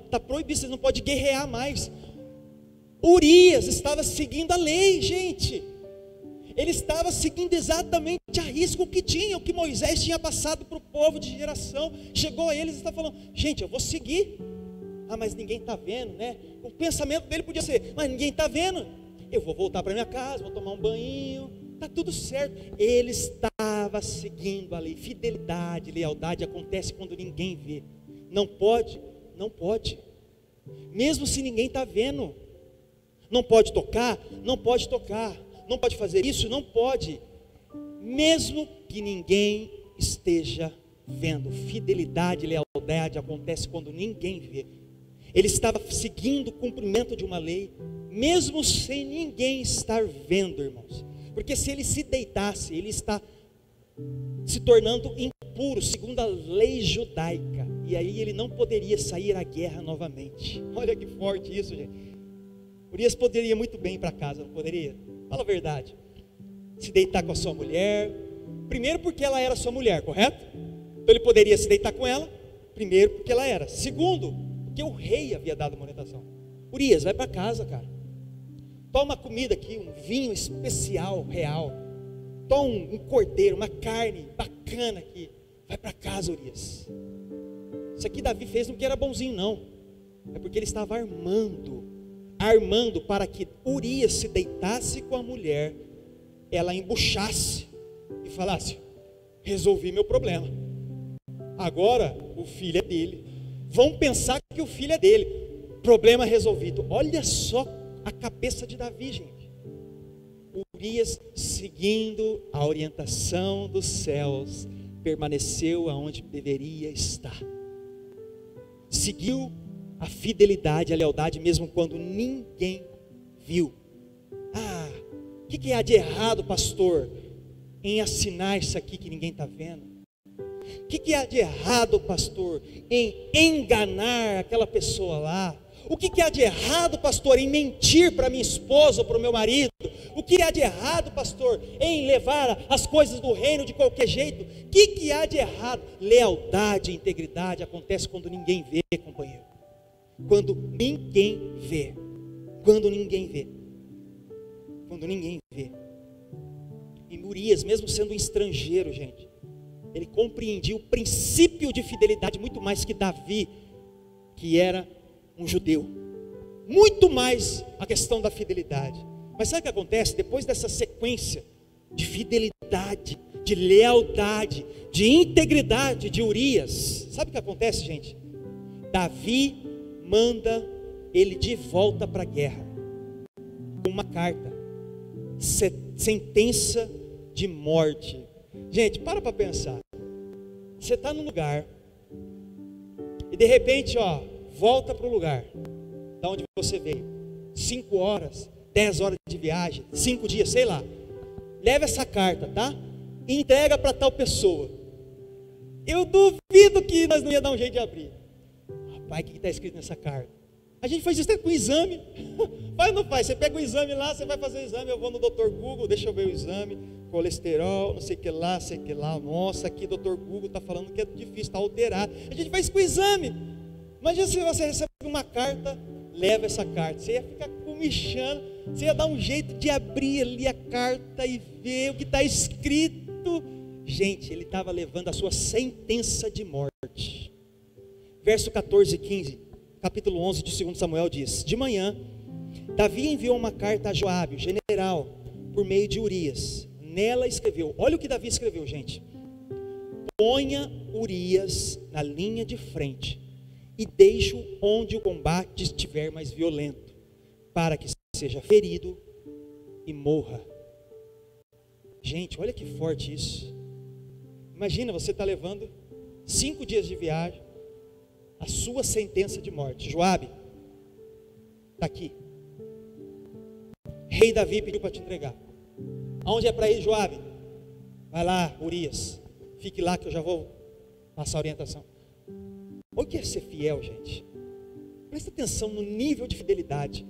está proibido, vocês não podem guerrear mais. Urias estava seguindo a lei, gente. Ele estava seguindo exatamente a risco o que tinha, o que Moisés tinha passado para o povo de geração. Chegou a eles e está falando: gente, eu vou seguir. Mas ninguém está vendo, né? O pensamento dele podia ser: mas ninguém está vendo, eu vou voltar para minha casa, vou tomar um banho, está tudo certo. Ele estava seguindo a lei. Fidelidade, lealdade acontece quando ninguém vê. Não pode, não pode, mesmo se ninguém está vendo. Não pode tocar, não pode tocar. Não pode fazer isso, não pode, mesmo que ninguém esteja vendo. Fidelidade e lealdade acontece quando ninguém vê. Ele estava seguindo o cumprimento de uma lei, mesmo sem ninguém estar vendo, irmãos. Porque se ele se deitasse, ele está se tornando impuro, segundo a lei judaica. E aí ele não poderia sair à guerra novamente. Olha que forte isso, gente. Urias poderia ir muito bem para casa, não poderia? Fala a verdade. Se deitar com a sua mulher. Primeiro porque ela era sua mulher, correto? Então ele poderia se deitar com ela. Primeiro porque ela era. Segundo, porque o rei havia dado uma orientação. Urias, vai para casa, cara. Toma comida aqui, um vinho especial, real. Toma um cordeiro, uma carne bacana aqui. Vai para casa, Urias. Isso aqui Davi fez não porque era bonzinho, não. É porque ele estava armando para que Urias se deitasse com a mulher, ela embuchasse e falasse: resolvi meu problema. Agora o filho é dele. Vão pensar que o filho é dele. Problema resolvido. Olha só a cabeça de Davi, gente. Urias, seguindo a orientação dos céus, permaneceu aonde deveria estar. Seguiu a fidelidade, a lealdade, mesmo quando ninguém viu. O que há de errado, pastor, em assinar isso aqui que ninguém está vendo? O que há de errado, pastor, em enganar aquela pessoa lá? O que há de errado, pastor, em mentir para minha esposa ou para o meu marido? O que há de errado, pastor, em levar as coisas do reino de qualquer jeito? O que há de errado? Lealdade e integridade acontece quando ninguém vê, companheiro. Quando ninguém vê. Quando ninguém vê. Quando ninguém vê. E Urias, mesmo sendo um estrangeiro, gente, ele compreendia o princípio de fidelidade muito mais que Davi, que era um judeu. Muito mais a questão da fidelidade. Mas sabe o que acontece? Depois dessa sequência de fidelidade, de lealdade, de integridade de Urias, sabe o que acontece, gente? Davi manda ele de volta para a guerra, com uma carta, sentença de morte. Gente, para pensar. Você está num lugar, e de repente, volta para o lugar, da onde você veio, 5 horas, 10 horas de viagem, 5 dias, sei lá. Leva essa carta, tá? E entrega para tal pessoa. Eu duvido que nós não ia dar um jeito de abrir. Rapaz, o que está escrito nessa carta? A gente faz isso até com exame. Faz ou não faz? Você pega o exame lá, você vai fazer o exame. Eu vou no Dr. Google, deixa eu ver o exame. Colesterol, não sei o que lá, sei o que lá. Nossa, aqui o Dr. Google está falando que é difícil, está alterado. A gente faz isso com o exame. Imagina se você recebe uma carta, leva essa carta. Você ia ficar comichando, você ia dar um jeito de abrir ali a carta e ver o que está escrito. Gente, ele estava levando a sua sentença de morte. Verso 14 e 15, capítulo 11 de 2 Samuel diz: de manhã, Davi enviou uma carta a Joabe, o general, por meio de Urias. Nela escreveu, olha o que Davi escreveu, gente: ponha Urias na linha de frente e deixe-o onde o combate estiver mais violento, para que seja ferido e morra. Gente, olha que forte isso. Imagina, você está levando 5 dias de viagem, a sua sentença de morte. Joabe, está aqui. Rei Davi pediu para te entregar. Aonde é para ir, Joabe? Vai lá, Urias, fique lá que eu já vou passar a orientação. O que é ser fiel, gente? Presta atenção no nível de fidelidade.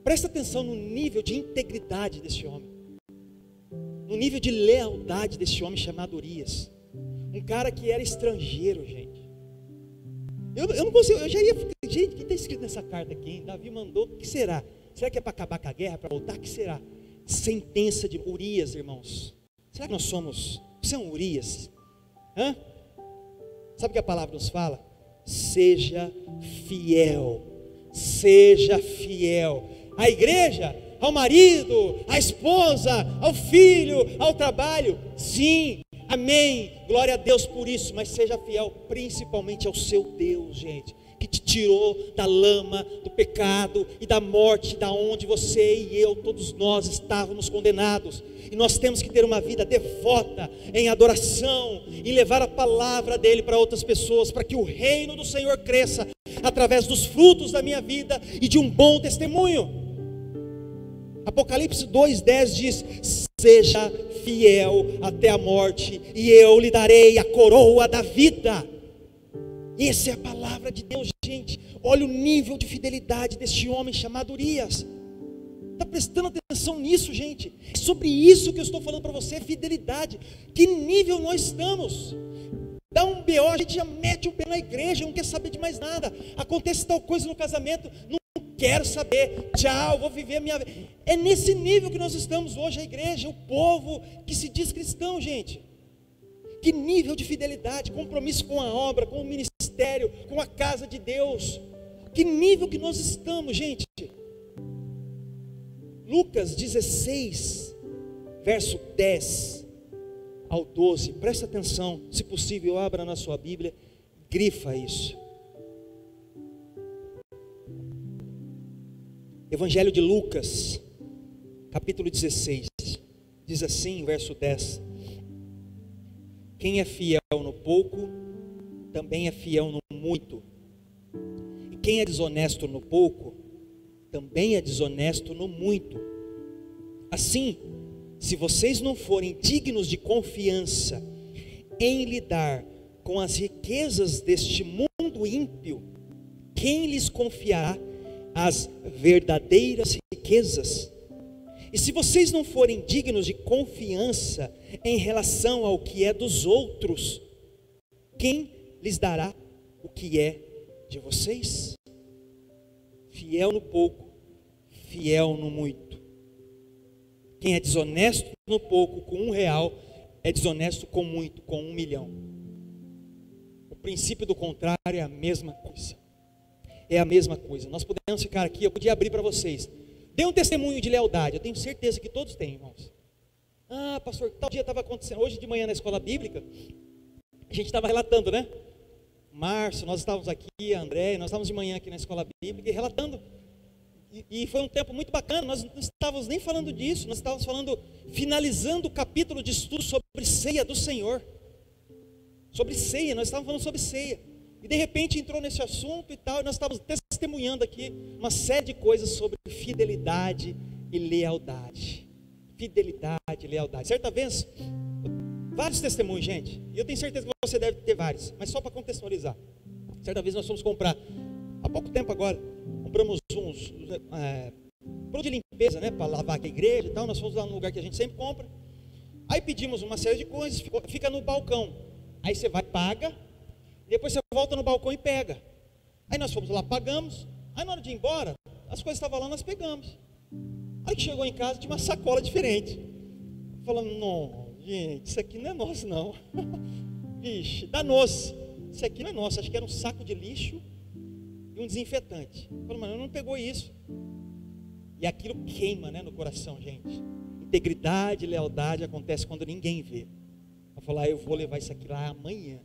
Presta atenção no nível de integridade desse homem. No nível de lealdade desse homem chamado Urias. Um cara que era estrangeiro, gente. Eu não consigo, eu já ia ficar, gente, o que está escrito nessa carta aqui, hein? Davi mandou, o que será? Será que é para acabar com a guerra, para voltar? O que será? Sentença de Urias, irmãos. Será que nós somos, você é um Urias? Sabe o que a palavra nos fala? Seja fiel. Seja fiel. À igreja, ao marido, à esposa, ao filho, ao trabalho. Sim, amém, glória a Deus por isso, mas seja fiel principalmente ao seu Deus, gente, que te tirou da lama, do pecado e da morte, da onde você e eu, todos nós estávamos condenados. E nós temos que ter uma vida devota em adoração, em levar a palavra dele para outras pessoas, para que o reino do Senhor cresça através dos frutos da minha vida e de um bom testemunho. Apocalipse 2:10 diz: seja fiel até a morte, e eu lhe darei a coroa da vida. Essa é a palavra de Deus, gente. Olha o nível de fidelidade deste homem chamado Urias. Está prestando atenção nisso, gente? É sobre isso que eu estou falando para você, fidelidade. Que nível nós estamos? Dá um BO, a gente já mete o pé na igreja, não quer saber de mais nada. Acontece tal coisa no casamento, não quero saber, tchau, vou viver a minha vida. É nesse nível que nós estamos hoje, a igreja, o povo que se diz cristão, gente. Que nível de fidelidade, compromisso com a obra, com o ministério, com a casa de Deus. Que nível que nós estamos, gente. Lucas 16, verso 10 ao 12, presta atenção, se possível abra na sua Bíblia, grifa isso. Evangelho de Lucas, capítulo 16, diz assim, verso 10: quem é fiel no pouco, também é fiel no muito, e quem é desonesto no pouco, também é desonesto no muito. Assim, se vocês não forem dignos de confiança em lidar com as riquezas deste mundo ímpio, quem lhes confiará as verdadeiras riquezas? E se vocês não forem dignos de confiança em relação ao que é dos outros, quem lhes dará o que é de vocês? Fiel no pouco, fiel no muito. Quem é desonesto no pouco, com R$1, é desonesto com muito, com 1 milhão. O princípio do contrário é a mesma coisa. É a mesma coisa. Nós podemos ficar aqui, eu podia abrir para vocês. Dê um testemunho de lealdade, eu tenho certeza que todos têm, irmãos. Ah, pastor, tal dia estava acontecendo, hoje de manhã na escola bíblica, a gente estava relatando, né? Márcio, nós estávamos aqui, André, nós estávamos de manhã aqui na escola bíblica e relatando. E foi um tempo muito bacana, nós não estávamos nem falando disso, nós estávamos falando, finalizando o capítulo de estudo sobre ceia do Senhor. Sobre ceia, nós estávamos falando sobre ceia. E de repente entrou nesse assunto e tal, e nós estávamos testemunhando aqui uma série de coisas sobre fidelidade e lealdade. Fidelidade e lealdade. Certa vez, vários testemunhos, gente, e eu tenho certeza que você deve ter vários, mas só para contextualizar. Certa vez nós fomos comprar, há pouco tempo agora, compramos uns produto de limpeza, né, para lavar aqui a igreja e tal. Nós fomos lá no lugar que a gente sempre compra. Aí pedimos uma série de coisas, fica no balcão. Aí você vai, paga, depois você volta no balcão e pega. Aí nós fomos lá, pagamos. Aí na hora de ir embora, as coisas estavam lá, nós pegamos. Aí que chegou em casa, tinha uma sacola diferente. Falando, não, gente, isso aqui não é nosso não. Vixe, danou-se. Isso aqui não é nosso, acho que era um saco de lixo e um desinfetante. Falei, mano, não pegou isso. E aquilo queima, né, no coração, gente. Integridade, lealdade acontece quando ninguém vê. Eu falei, eu vou levar isso aqui lá amanhã.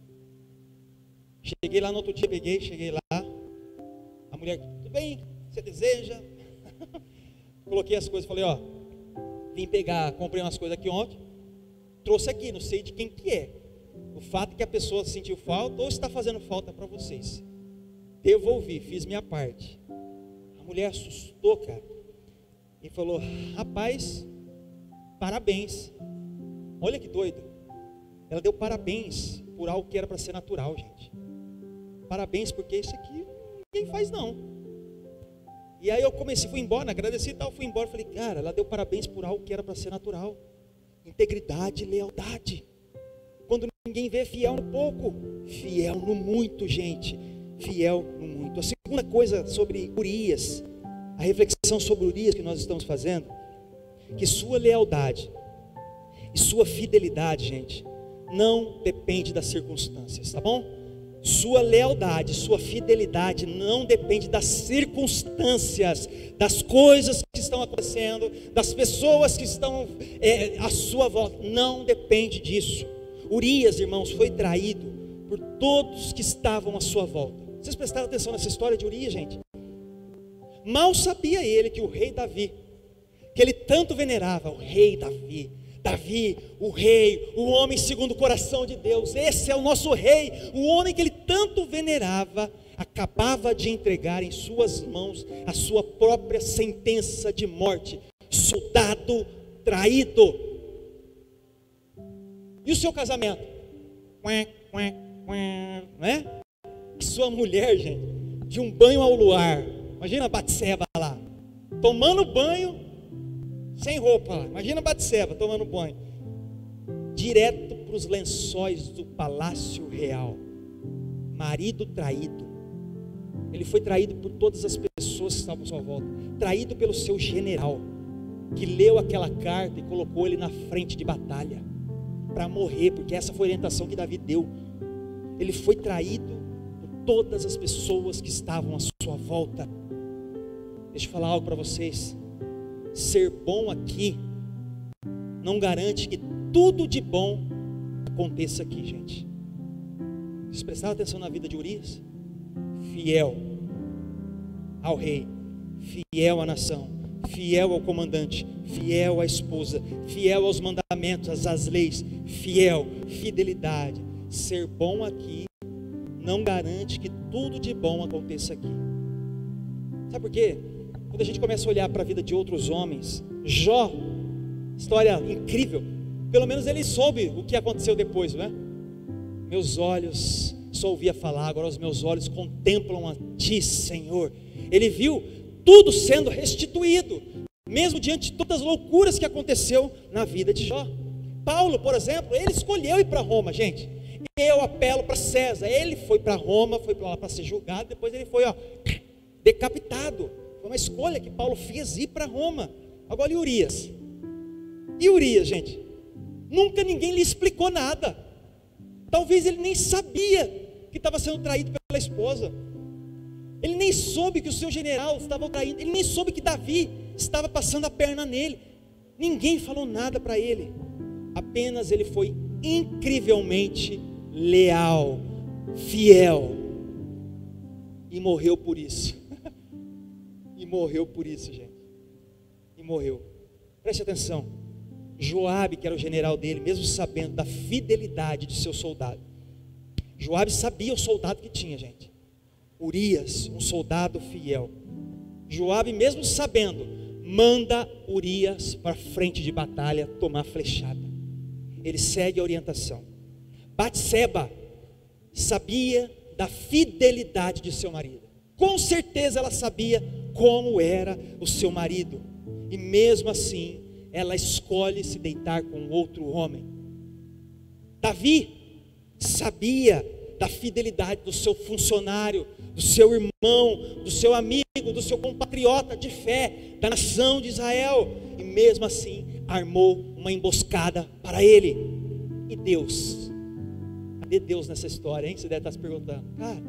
Cheguei lá no outro dia, cheguei lá. A mulher, tudo bem? Você deseja? Coloquei as coisas, falei, ó, vim pegar, comprei umas coisas aqui ontem, trouxe aqui, não sei de quem que é. O fato é que a pessoa sentiu falta ou está fazendo falta para vocês. Devolvi, fiz minha parte. A mulher assustou, cara, e falou, rapaz, parabéns. Olha que doido. Ela deu parabéns por algo que era para ser natural, gente. Parabéns, porque isso aqui ninguém faz não. E aí eu comecei, fui embora, agradeci e tal, fui embora, falei, cara, ela deu parabéns por algo que era para ser natural. Integridade, lealdade. Quando ninguém vê, fiel no pouco, fiel no muito, gente. Fiel no muito. A segunda coisa sobre Urias, a reflexão sobre Urias que nós estamos fazendo, que sua lealdade e sua fidelidade, gente, não depende das circunstâncias, tá bom? Sua lealdade, sua fidelidade não depende das circunstâncias, das coisas que estão acontecendo, das pessoas que estão à sua volta, não depende disso. Urias, irmãos, foi traído por todos que estavam à sua volta. Vocês prestaram atenção nessa história de Urias, gente? Mal sabia ele que o rei Davi, que ele tanto venerava, o rei Davi, o rei, o homem segundo o coração de Deus, esse é o nosso rei, o homem que ele tanto venerava, acabava de entregar em suas mãos a sua própria sentença de morte, soldado traído. E o seu casamento? Não é? Sua mulher, gente, de um banho ao luar, imagina a Batseba lá, tomando banho, sem roupa lá. Imagina a Batseba tomando banho, direto para os lençóis do palácio real. Marido traído. Ele foi traído por todas as pessoas que estavam à sua volta, traído pelo seu general, que leu aquela carta e colocou ele na frente de batalha para morrer, porque essa foi a orientação que Davi deu. Ele foi traído por todas as pessoas que estavam à sua volta. Deixa eu falar algo para vocês. Ser bom aqui não garante que tudo de bom aconteça aqui, gente. Vocês prestaram atenção na vida de Urias? Fiel ao rei, fiel à nação, fiel ao comandante, fiel à esposa, fiel aos mandamentos, às leis, fiel, fidelidade. Ser bom aqui não garante que tudo de bom aconteça aqui. Sabe por quê? Quando a gente começa a olhar para a vida de outros homens, Jó, história incrível, pelo menos ele soube o que aconteceu depois, não é? Meus olhos só ouvia falar, agora os meus olhos contemplam a Ti, Senhor. Ele viu tudo sendo restituído, mesmo diante de todas as loucuras que aconteceu na vida de Jó. Paulo, por exemplo, ele escolheu ir para Roma, gente. Eu apelo para César. Ele foi para Roma, foi para lá para ser julgado, depois ele foi decapitado. Foi uma escolha que Paulo fez, ir para Roma. Agora e Urias? E Urias, gente? Nunca ninguém lhe explicou nada. Talvez ele nem sabia que estava sendo traído pela esposa. Ele nem soube que o seu general estava traindo. Ele nem soube que Davi estava passando a perna nele. Ninguém falou nada para ele. Apenas ele foi incrivelmente leal, fiel, e morreu por isso. E morreu por isso, gente. E morreu. Preste atenção. Joabe, que era o general dele, mesmo sabendo da fidelidade de seu soldado, Joabe sabia o soldado que tinha, gente. Urias, um soldado fiel. Joabe, mesmo sabendo, manda Urias para frente de batalha tomar flechada. Ele segue a orientação. Batseba sabia da fidelidade de seu marido. Com certeza ela sabia como era o seu marido. E mesmo assim, ela escolhe se deitar com outro homem. Davi sabia da fidelidade do seu funcionário, do seu irmão, do seu amigo, do seu compatriota de fé, da nação de Israel. E mesmo assim, armou uma emboscada para ele. E Deus? Cadê Deus nessa história, hein? Você deve estar se perguntando. Cara,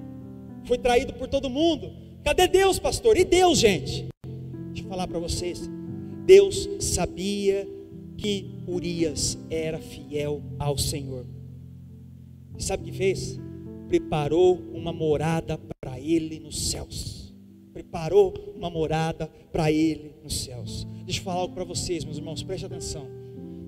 foi traído por todo mundo. Cadê Deus, pastor? E Deus, gente? Deixa eu falar para vocês. Deus sabia que Urias era fiel ao Senhor. E sabe o que fez? Preparou uma morada para ele nos céus. Preparou uma morada para ele nos céus. Deixa eu falar algo para vocês, meus irmãos, preste atenção.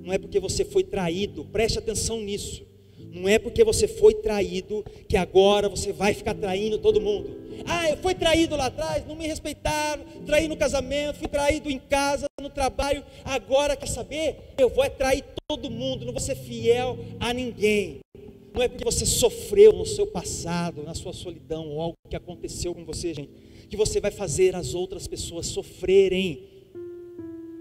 Não é porque você foi traído, preste atenção nisso. Não é porque você foi traído que agora você vai ficar traindo todo mundo. Ah, eu fui traído lá atrás, não me respeitaram, traí no casamento, fui traído em casa, no trabalho. Agora quer saber? Eu vou trair todo mundo, não vou ser fiel a ninguém. Não é porque você sofreu no seu passado, na sua solidão, ou algo que aconteceu com você, gente, que você vai fazer as outras pessoas sofrerem.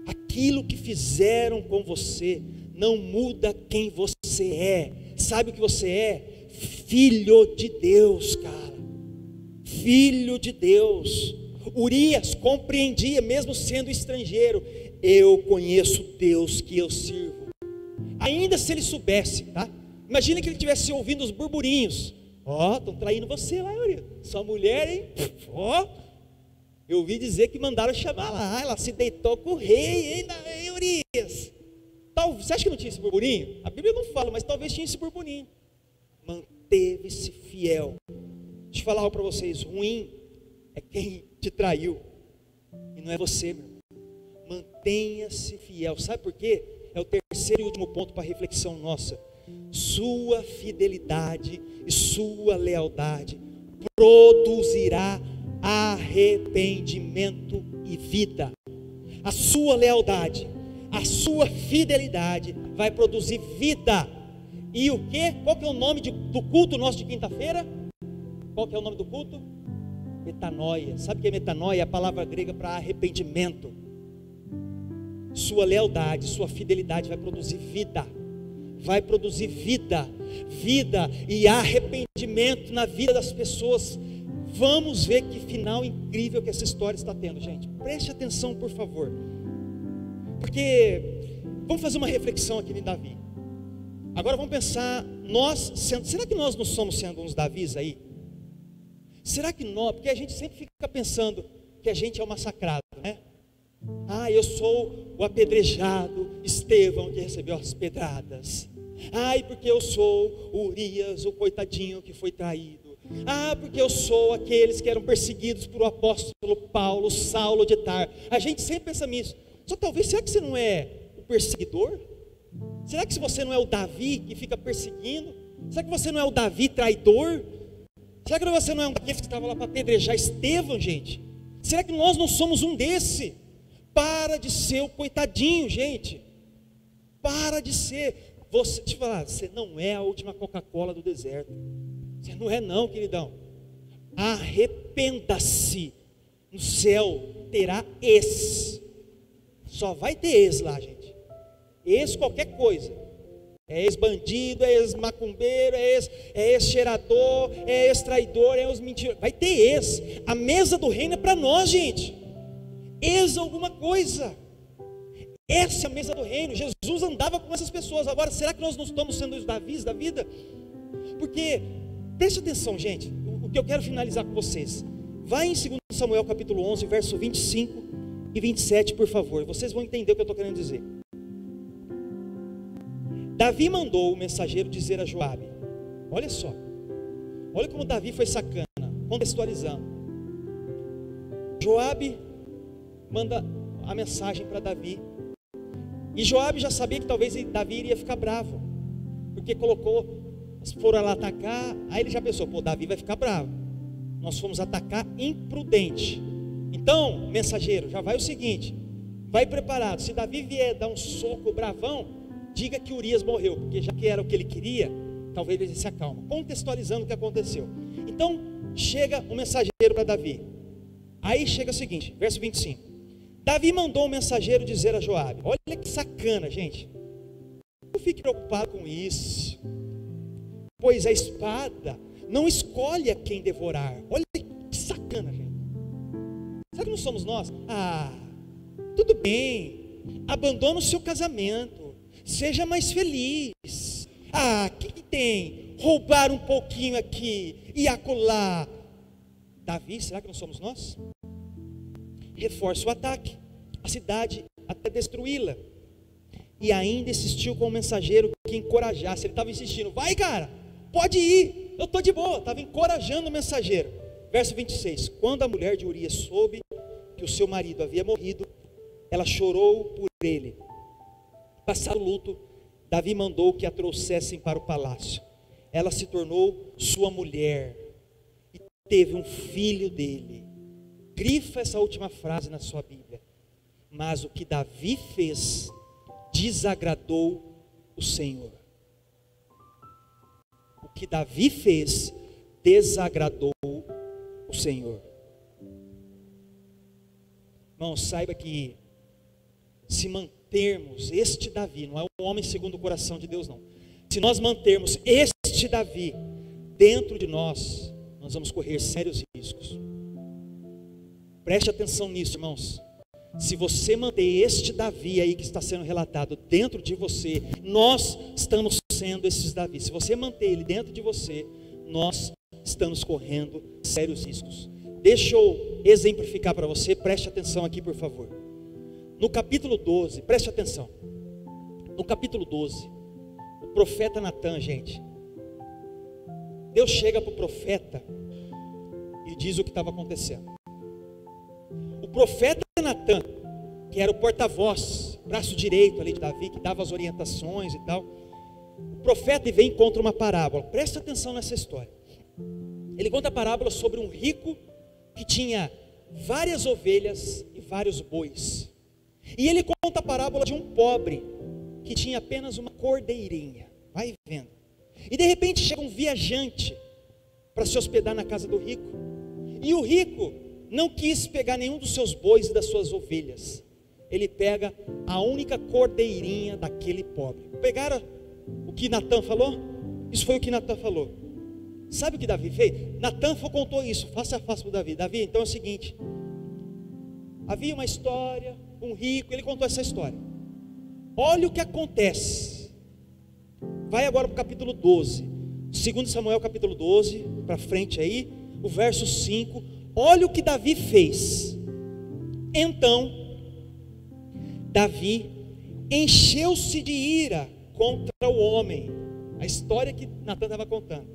Aquilo que fizeram com você não muda quem você é. Sabe o que você é? Filho de Deus, cara. Filho de Deus. Urias compreendia, mesmo sendo estrangeiro, eu conheço o Deus que eu sirvo. Ainda se ele soubesse, tá? Imagina que ele estivesse ouvindo os burburinhos. Ó, estão traindo você lá, Urias. Sua mulher, hein? Ó, eu ouvi dizer que mandaram chamar lá. Ela se deitou com o rei, hein, Urias? Você acha que não tinha esse burburinho? A Bíblia não fala, mas talvez tinha esse burburinho. Manteve-se fiel. Deixa eu falar algo para vocês, ruim é quem te traiu, e não é você, meu irmão. Mantenha-se fiel. Sabe por quê? É o terceiro e último ponto para a reflexão nossa. Sua fidelidade e sua lealdade produzirá arrependimento e vida. A sua lealdade, a sua fidelidade vai produzir vida. E o que? Qual que é o nome do culto nosso de quinta-feira? Qual que é o nome do culto? Metanoia. Sabe o que é metanoia? É a palavra grega para arrependimento. Sua lealdade, sua fidelidade vai produzir vida. Vai produzir vida. Vida e arrependimento na vida das pessoas. Vamos ver que final incrível que essa história está tendo, gente. Preste atenção, por favor. Porque vamos fazer uma reflexão aqui em Davi. Agora vamos pensar, será que nós não somos sendo uns Davis aí? Será que nós, porque a gente sempre fica pensando que a gente é o massacrado, né? Eu sou o apedrejado Estevão que recebeu as pedradas. Porque eu sou o Urias, o coitadinho que foi traído. Porque eu sou aqueles que eram perseguidos por o apóstolo Paulo, Saulo de Tar. A gente sempre pensa nisso. Só talvez, será que você não é o perseguidor? Será que você não é o Davi que fica perseguindo? Será que você não é o Davi traidor? Será que você não é um daqueles que estava lá para apedrejar Estevão, gente? Será que nós não somos um desse? Para de ser o coitadinho, gente. Para de ser. Deixa eu falar, você não é a última Coca-Cola do deserto. Você não é não, queridão. Arrependa-se. No céu terá ex. Só vai ter ex lá, gente. Ex qualquer coisa. É ex-bandido, é ex-macumbeiro, é ex-cheirador, é ex-traidor, é ex-mentiroso. Vai ter ex. A mesa do reino é para nós, gente. Ex alguma coisa. Essa é a mesa do reino. Jesus andava com essas pessoas. Agora, será que nós não estamos sendo os Davis da vida? Porque, preste atenção, gente. O que eu quero finalizar com vocês. Vai em 2 Samuel capítulo 11, verso 25 e 27, por favor. Vocês vão entender o que eu estou querendo dizer. Davi mandou o mensageiro dizer a Joabe. Olha só. Olha como Davi foi sacana. Contextualizando. Joabe manda a mensagem para Davi. E Joabe já sabia que talvez Davi iria ficar bravo. Porque foram lá atacar. Aí ele já pensou, Davi vai ficar bravo. Nós fomos atacar imprudente. Então, mensageiro, já vai o seguinte. Vai preparado. Se Davi vier dar um soco bravão, diga que Urias morreu. Porque já que era o que ele queria, talvez ele se acalma. Contextualizando o que aconteceu. Então, chega o mensageiro para Davi. Aí chega o seguinte, verso 25. Davi mandou um mensageiro dizer a Joabe. Olha que sacana, gente. Não fique preocupado com isso. Pois a espada não escolhe a quem devorar. Olha que sacana, gente. Será que não somos nós? Tudo bem. Abandona o seu casamento. Seja mais feliz. O que tem? Roubar um pouquinho aqui e acolá. Davi, será que não somos nós? Reforça o ataque, a cidade até destruí-la. E ainda insistiu com o mensageiro que encorajasse. Ele estava insistindo, vai cara, pode ir, eu estou de boa. Estava encorajando o mensageiro. Verso 26, quando a mulher de Urias soube que o seu marido havia morrido, ela chorou por ele. Passado o luto, Davi mandou que a trouxessem para o palácio. Ela se tornou sua mulher e teve um filho dele. Grifa essa última frase na sua Bíblia. Mas o que Davi fez desagradou o Senhor. O que Davi fez desagradou o Senhor. Irmão, saiba que se mantermos este Davi, não é um homem segundo o coração de Deus não. Se nós mantermos este Davi dentro de nós, nós vamos correr sérios riscos. Preste atenção nisso, irmãos. Se você manter este Davi aí que está sendo relatado dentro de você, nós estamos sendo esses Davi. Se você manter ele dentro de você, nós estamos correndo sérios riscos. Deixa eu exemplificar para você, preste atenção aqui por favor. No capítulo 12, preste atenção. No capítulo 12, o profeta Natan, gente, Deus chega para o profeta e diz o que estava acontecendo. O profeta Natan, que era o porta-voz, braço direito ali de Davi, que dava as orientações e tal, o profeta vem e conta uma parábola. Presta atenção nessa história. Ele conta a parábola sobre um rico que tinha várias ovelhas e vários bois. E ele conta a parábola de um pobre que tinha apenas uma cordeirinha. Vai vendo. E de repente chega um viajante para se hospedar na casa do rico. E o rico não quis pegar nenhum dos seus bois e das suas ovelhas. Ele pega a única cordeirinha daquele pobre. Pegaram o que Natan falou? Isso foi o que Natan falou. Sabe o que Davi fez? Natan contou isso, face a face para Davi. Davi, então é o seguinte: havia uma história, um rico, ele contou essa história. Olha o que acontece. Vai agora para o capítulo 12, 2 Samuel capítulo 12, para frente aí, o verso 5. Olha o que Davi fez. Então, Davi encheu-se de ira contra o homem. A história que Natan estava contando.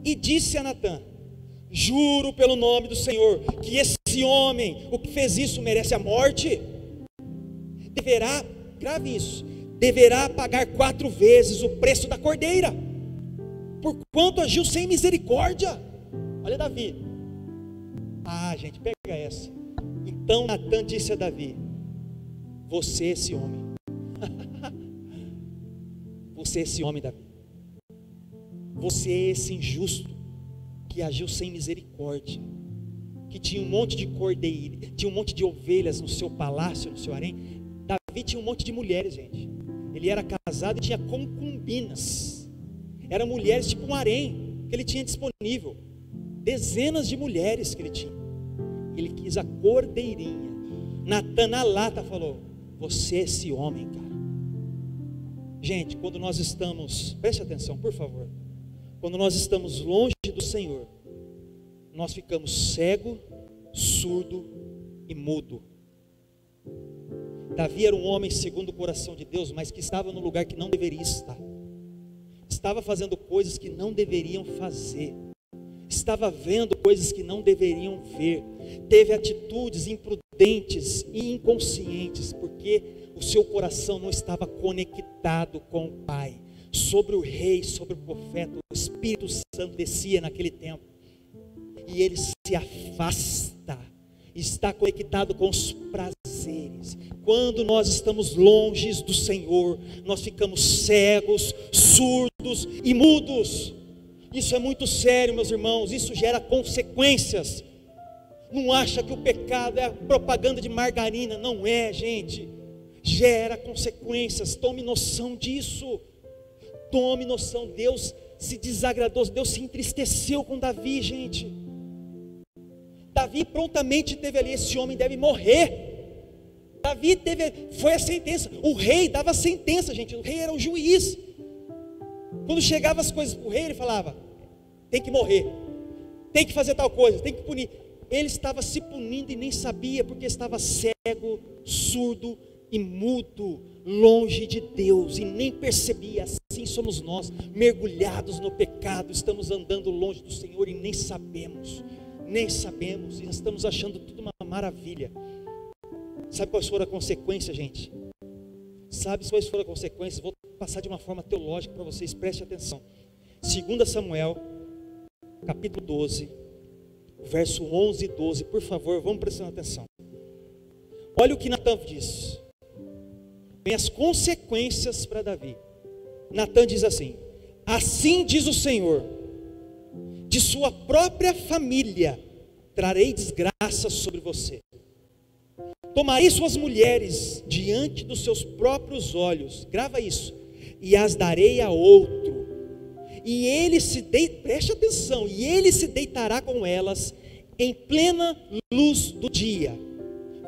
E disse a Natan: juro pelo nome do Senhor, que esse homem, o que fez isso, merece a morte. Deverá, grave isso, deverá pagar 4 vezes o preço da cordeira, porquanto agiu sem misericórdia. Olha Davi. Ah, gente, pega essa. Então Natan disse a Davi: você é esse homem. Você é esse homem, Davi. Você é esse injusto que agiu sem misericórdia, que tinha um monte de cordeiro, tinha um monte de ovelhas no seu palácio, no seu harém. Davi tinha um monte de mulheres, gente. Ele era casado e tinha concubinas. Eram mulheres tipo um harém que ele tinha disponível. Dezenas de mulheres que ele tinha. Ele quis a cordeirinha. Natan na lata falou: você é esse homem, cara. Gente, quando nós estamos, preste atenção, por favor. Quando nós estamos longe do Senhor, nós ficamos cego, surdo e mudo. Davi era um homem segundo o coração de Deus, mas que estava no lugar que não deveria estar. Estava fazendo coisas que não deveriam fazer. Estava vendo coisas que não deveriam ver. Teve atitudes imprudentes e inconscientes, porque o seu coração não estava conectado com o Pai. Sobre o rei, sobre o profeta, o Espírito Santo descia naquele tempo. E ele se afasta, está conectado com os prazeres. Quando nós estamos longe do Senhor, nós ficamos cegos, surdos e mudos. Isso é muito sério, meus irmãos. Isso gera consequências. Não acha que o pecado é a propaganda de margarina? Não é, gente. Gera consequências. Tome noção disso. Tome noção. Deus se desagradou, Deus se entristeceu com Davi, gente. Davi prontamente teve ali: esse homem deve morrer. Davi foi a sentença. O rei dava a sentença, gente. O rei era o juiz. Quando chegavam as coisas para o rei, ele falava: tem que morrer, tem que fazer tal coisa, tem que punir. Ele estava se punindo e nem sabia, porque estava cego, surdo e mudo, longe de Deus, e nem percebia. Assim somos nós, mergulhados no pecado, estamos andando longe do Senhor e nem sabemos, e estamos achando tudo uma maravilha. Sabe quais foram a consequência, gente? Sabe quais foram as consequências? Vou passar de uma forma teológica para vocês, prestem atenção. 2 Samuel, capítulo 12, verso 11 e 12, por favor, vamos prestando atenção. Olha o que Natan diz. Vem as consequências para Davi. Natan diz assim: assim diz o Senhor, de sua própria família trarei desgraça sobre você. Tomarei suas mulheres diante dos seus próprios olhos, grava isso, e as darei a outro, e ele preste atenção, e ele se deitará com elas em plena luz do dia.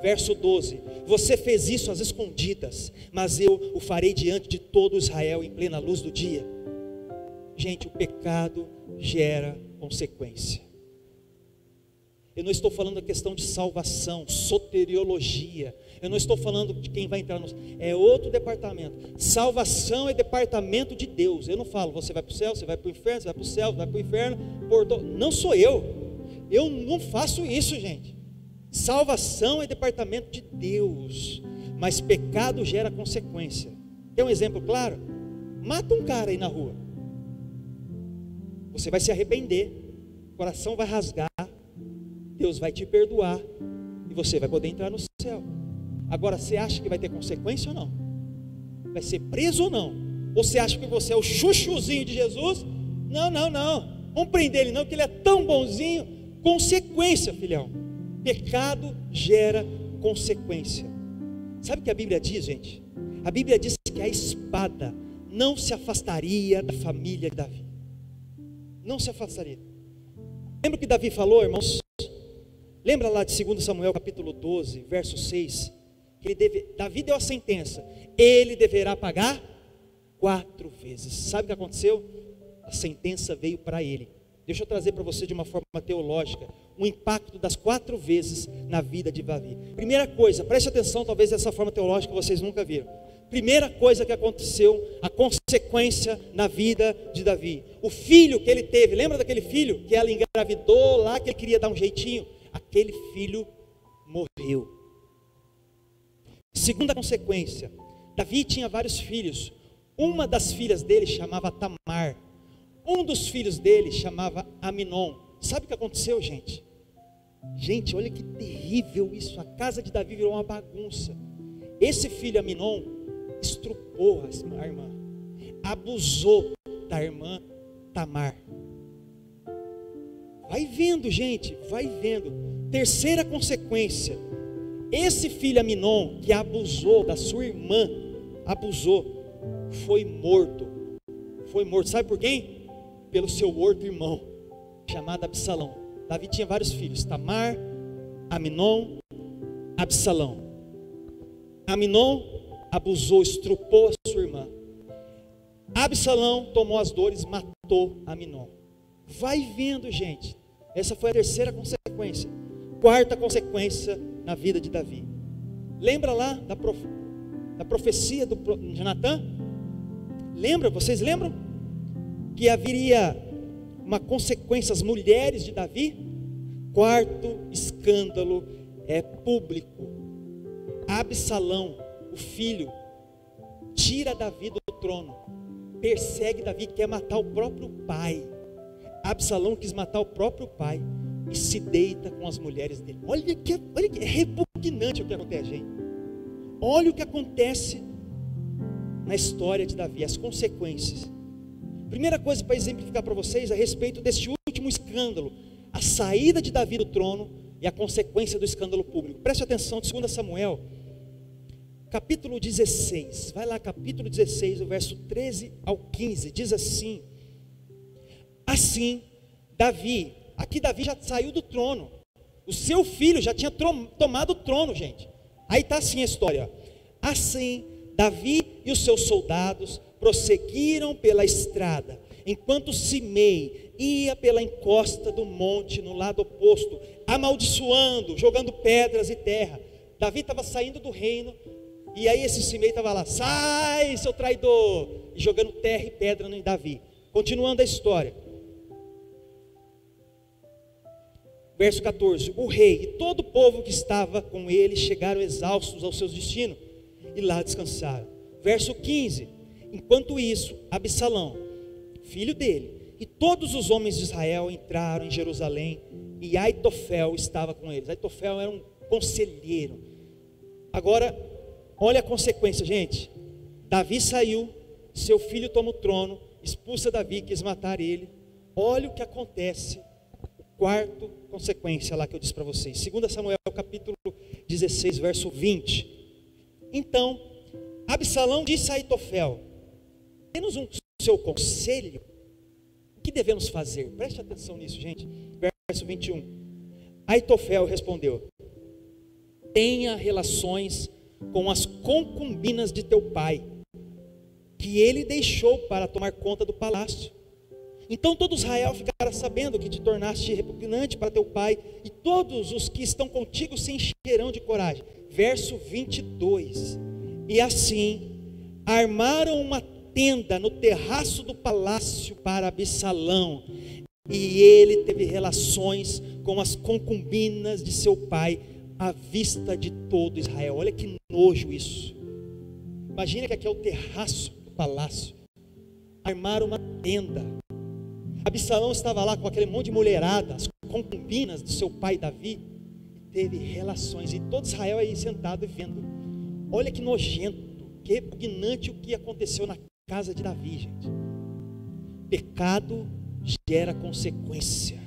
Verso 12, você fez isso às escondidas, mas eu o farei diante de todo Israel em plena luz do dia. Gente, o pecado gera consequência. Eu não estou falando da questão de salvação, soteriologia. Eu não estou falando de quem vai entrar no céu. É outro departamento. Salvação é departamento de Deus. Eu não falo, você vai para o céu, você vai para o inferno, você vai para o céu, você vai para o inferno. Não sou eu. Eu não faço isso, gente. Salvação é departamento de Deus. Mas pecado gera consequência. Quer um exemplo claro? Mata um cara aí na rua. Você vai se arrepender. O coração vai rasgar. Deus vai te perdoar e você vai poder entrar no céu. Agora, você acha que vai ter consequência ou não? Vai ser preso ou não? Ou você acha que você é o chuchuzinho de Jesus? Não, não, não. Vamos prender ele não, porque ele é tão bonzinho. Consequência, filhão. Pecado gera consequência. Sabe o que a Bíblia diz, gente? A Bíblia diz que a espada não se afastaria da família de Davi. Não se afastaria. Lembra o que Davi falou, irmãos? Lembra lá de 2 Samuel capítulo 12, verso 6, que Davi deu a sentença, ele deverá pagar 4 vezes. Sabe o que aconteceu? A sentença veio para ele. Deixa eu trazer para você de uma forma teológica, o impacto das 4 vezes na vida de Davi. Primeira coisa, preste atenção, talvez dessa forma teológica vocês nunca viram. Primeira coisa que aconteceu, a consequência na vida de Davi. O filho que ele teve, lembra daquele filho que ela engravidou lá, que ele queria dar um jeitinho? Aquele filho morreu. Segunda consequência, Davi tinha vários filhos. Uma das filhas dele chamava Tamar. Um dos filhos dele chamava Aminon. Sabe o que aconteceu, gente? Gente, olha que terrível isso. A casa de Davi virou uma bagunça. Esse filho Aminon estrupou a irmã, abusou da irmã Tamar. Vai vendo, gente, vai vendo. Terceira consequência, esse filho Aminon que abusou da sua irmã, foi morto. Foi morto, sabe por quem? Pelo seu outro irmão, chamado Absalão. Davi tinha vários filhos, Tamar, Aminon, Absalão. Aminon abusou, estrupou a sua irmã. Absalão tomou as dores, matou Aminon. Vai vendo, gente. Essa foi a terceira consequência. Quarta consequência na vida de Davi. Lembra lá da profecia de Natã? Lembra? Vocês lembram? Que haveria uma consequência às mulheres de Davi? Quarto escândalo é público. Absalão, o filho, tira Davi do trono, persegue Davi, quer matar o próprio pai. Absalão quis matar o próprio pai e se deita com as mulheres dele. Olha que é repugnante o que acontece, gente. Olha o que acontece na história de Davi, as consequências. Primeira coisa para exemplificar para vocês a respeito deste último escândalo, a saída de Davi do trono e a consequência do escândalo público. Preste atenção, 2 Samuel, capítulo 16, vai lá, capítulo 16, o verso 13 ao 15, diz assim: assim, Davi, aqui Davi já saiu do trono, o seu filho já tinha tomado o trono, gente. Aí está assim a história: assim, Davi e os seus soldados prosseguiram pela estrada, enquanto Simei ia pela encosta do monte no lado oposto, amaldiçoando, jogando pedras e terra. Davi estava saindo do reino, e aí esse Simei estava lá: sai, seu traidor, e jogando terra e pedra em Davi. Continuando a história, verso 14: o rei e todo o povo que estava com ele chegaram exaustos aos seus destinos, e lá descansaram. Verso 15: enquanto isso, Absalão, filho dele, e todos os homens de Israel entraram em Jerusalém, e Aitofel estava com eles. Aitofel era um conselheiro. Agora, olha a consequência, gente. Davi saiu, seu filho toma o trono, expulsa Davi, quis matar ele. Olha o que acontece. Quarta consequência lá que eu disse para vocês, 2 Samuel capítulo 16, verso 20. Então, Absalão disse a Aitofel: temos um seu conselho, o que devemos fazer? Preste atenção nisso, gente. Verso 21. Aitofel respondeu: tenha relações com as concubinas de teu pai, que ele deixou para tomar conta do palácio. Então todo Israel ficará sabendo que te tornaste repugnante para teu pai, e todos os que estão contigo se encherão de coragem. Verso 22. E assim armaram uma tenda no terraço do palácio para Absalão, e ele teve relações com as concubinas de seu pai à vista de todo Israel. Olha que nojo isso. Imagina que aqui é o terraço do palácio. Armaram uma tenda. Absalão estava lá com aquele monte de mulherada, as concubinas do seu pai Davi, e teve relações, e todo Israel aí sentado e vendo. Olha que nojento, que repugnante o que aconteceu na casa de Davi, gente. Pecado gera consequência.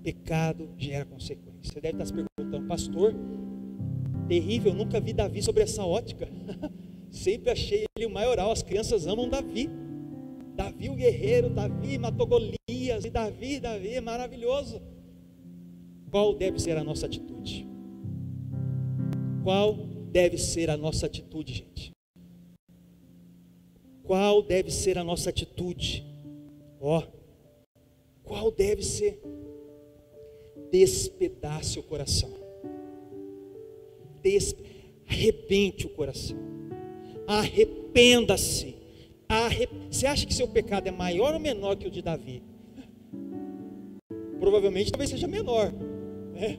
Pecado gera consequência. Você deve estar se perguntando, pastor, terrível, nunca vi Davi sobre essa ótica. Sempre achei ele o maioral, as crianças amam Davi. Davi o guerreiro, Davi matou Golias, e Davi é maravilhoso. Qual deve ser a nossa atitude? Qual deve ser a nossa atitude, gente? Qual deve ser a nossa atitude? Qual deve ser? Despedace o coração. Arrebente o coração. Arrependa-se. Você acha que seu pecado é maior ou menor que o de Davi? Provavelmente talvez seja menor, né?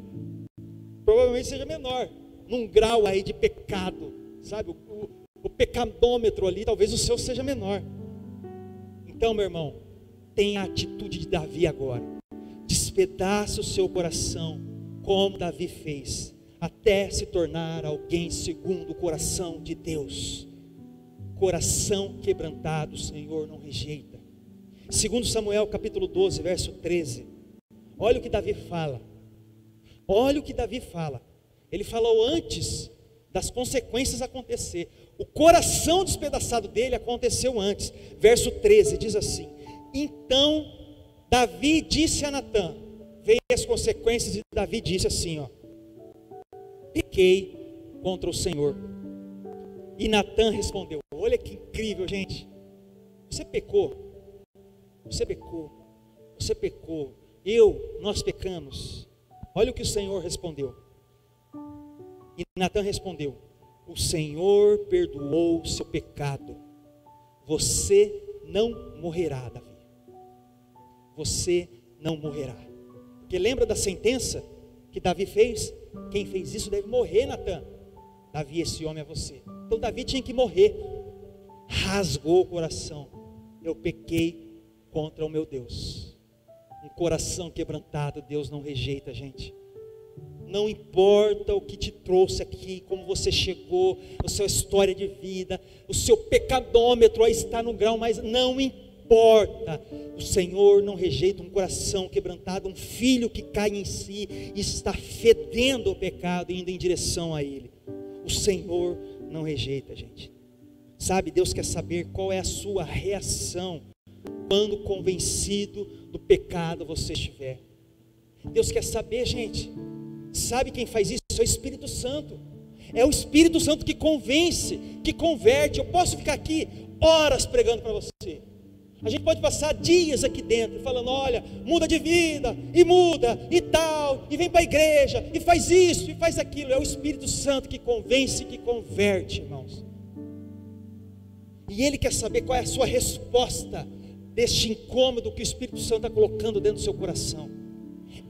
Provavelmente seja menor, num grau aí de pecado, sabe? O pecadômetro ali, talvez o seu seja menor. Então, meu irmão, tenha a atitude de Davi agora. Despedace o seu coração, como Davi fez, até se tornar alguém segundo o coração de Deus. Coração quebrantado, o Senhor não rejeita. Segundo Samuel capítulo 12, verso 13. Olha o que Davi fala. Olha o que Davi fala. Ele falou antes das consequências acontecer. O coração despedaçado dele aconteceu antes. Verso 13 diz assim: então Davi disse a Natã, veio as consequências, e Davi disse assim, pequei contra o Senhor. E Natã respondeu, olha que incrível, gente. Você pecou. Nós pecamos. Olha o que o Senhor respondeu. E Natã respondeu, o Senhor perdoou o seu pecado. Você não morrerá, Davi. Você não morrerá. Porque lembra da sentença que Davi fez? Quem fez isso deve morrer, Natã. Davi, esse homem é você. Então Davi tinha que morrer. Rasgou o coração. Eu pequei contra o meu Deus. Um coração quebrantado, Deus não rejeita, gente. Não importa o que te trouxe aqui, como você chegou, a sua história de vida, o seu pecadômetro aí está no grau, mas não importa. O Senhor não rejeita um coração quebrantado, um filho que cai em si e está fedendo o pecado, indo em direção a Ele. O Senhor não rejeita, gente. Sabe, Deus quer saber qual é a sua reação quando convencido do pecado você estiver. Deus quer saber, gente. Sabe quem faz isso? É o Espírito Santo. É o Espírito Santo que convence, que converte. Eu posso ficar aqui horas pregando para você. A gente pode passar dias aqui dentro falando, olha, muda de vida, e muda, e tal, e vem para a igreja, e faz isso, e faz aquilo. É o Espírito Santo que convence, que converte, irmãos. E Ele quer saber qual é a sua resposta deste incômodo que o Espírito Santo está colocando dentro do seu coração.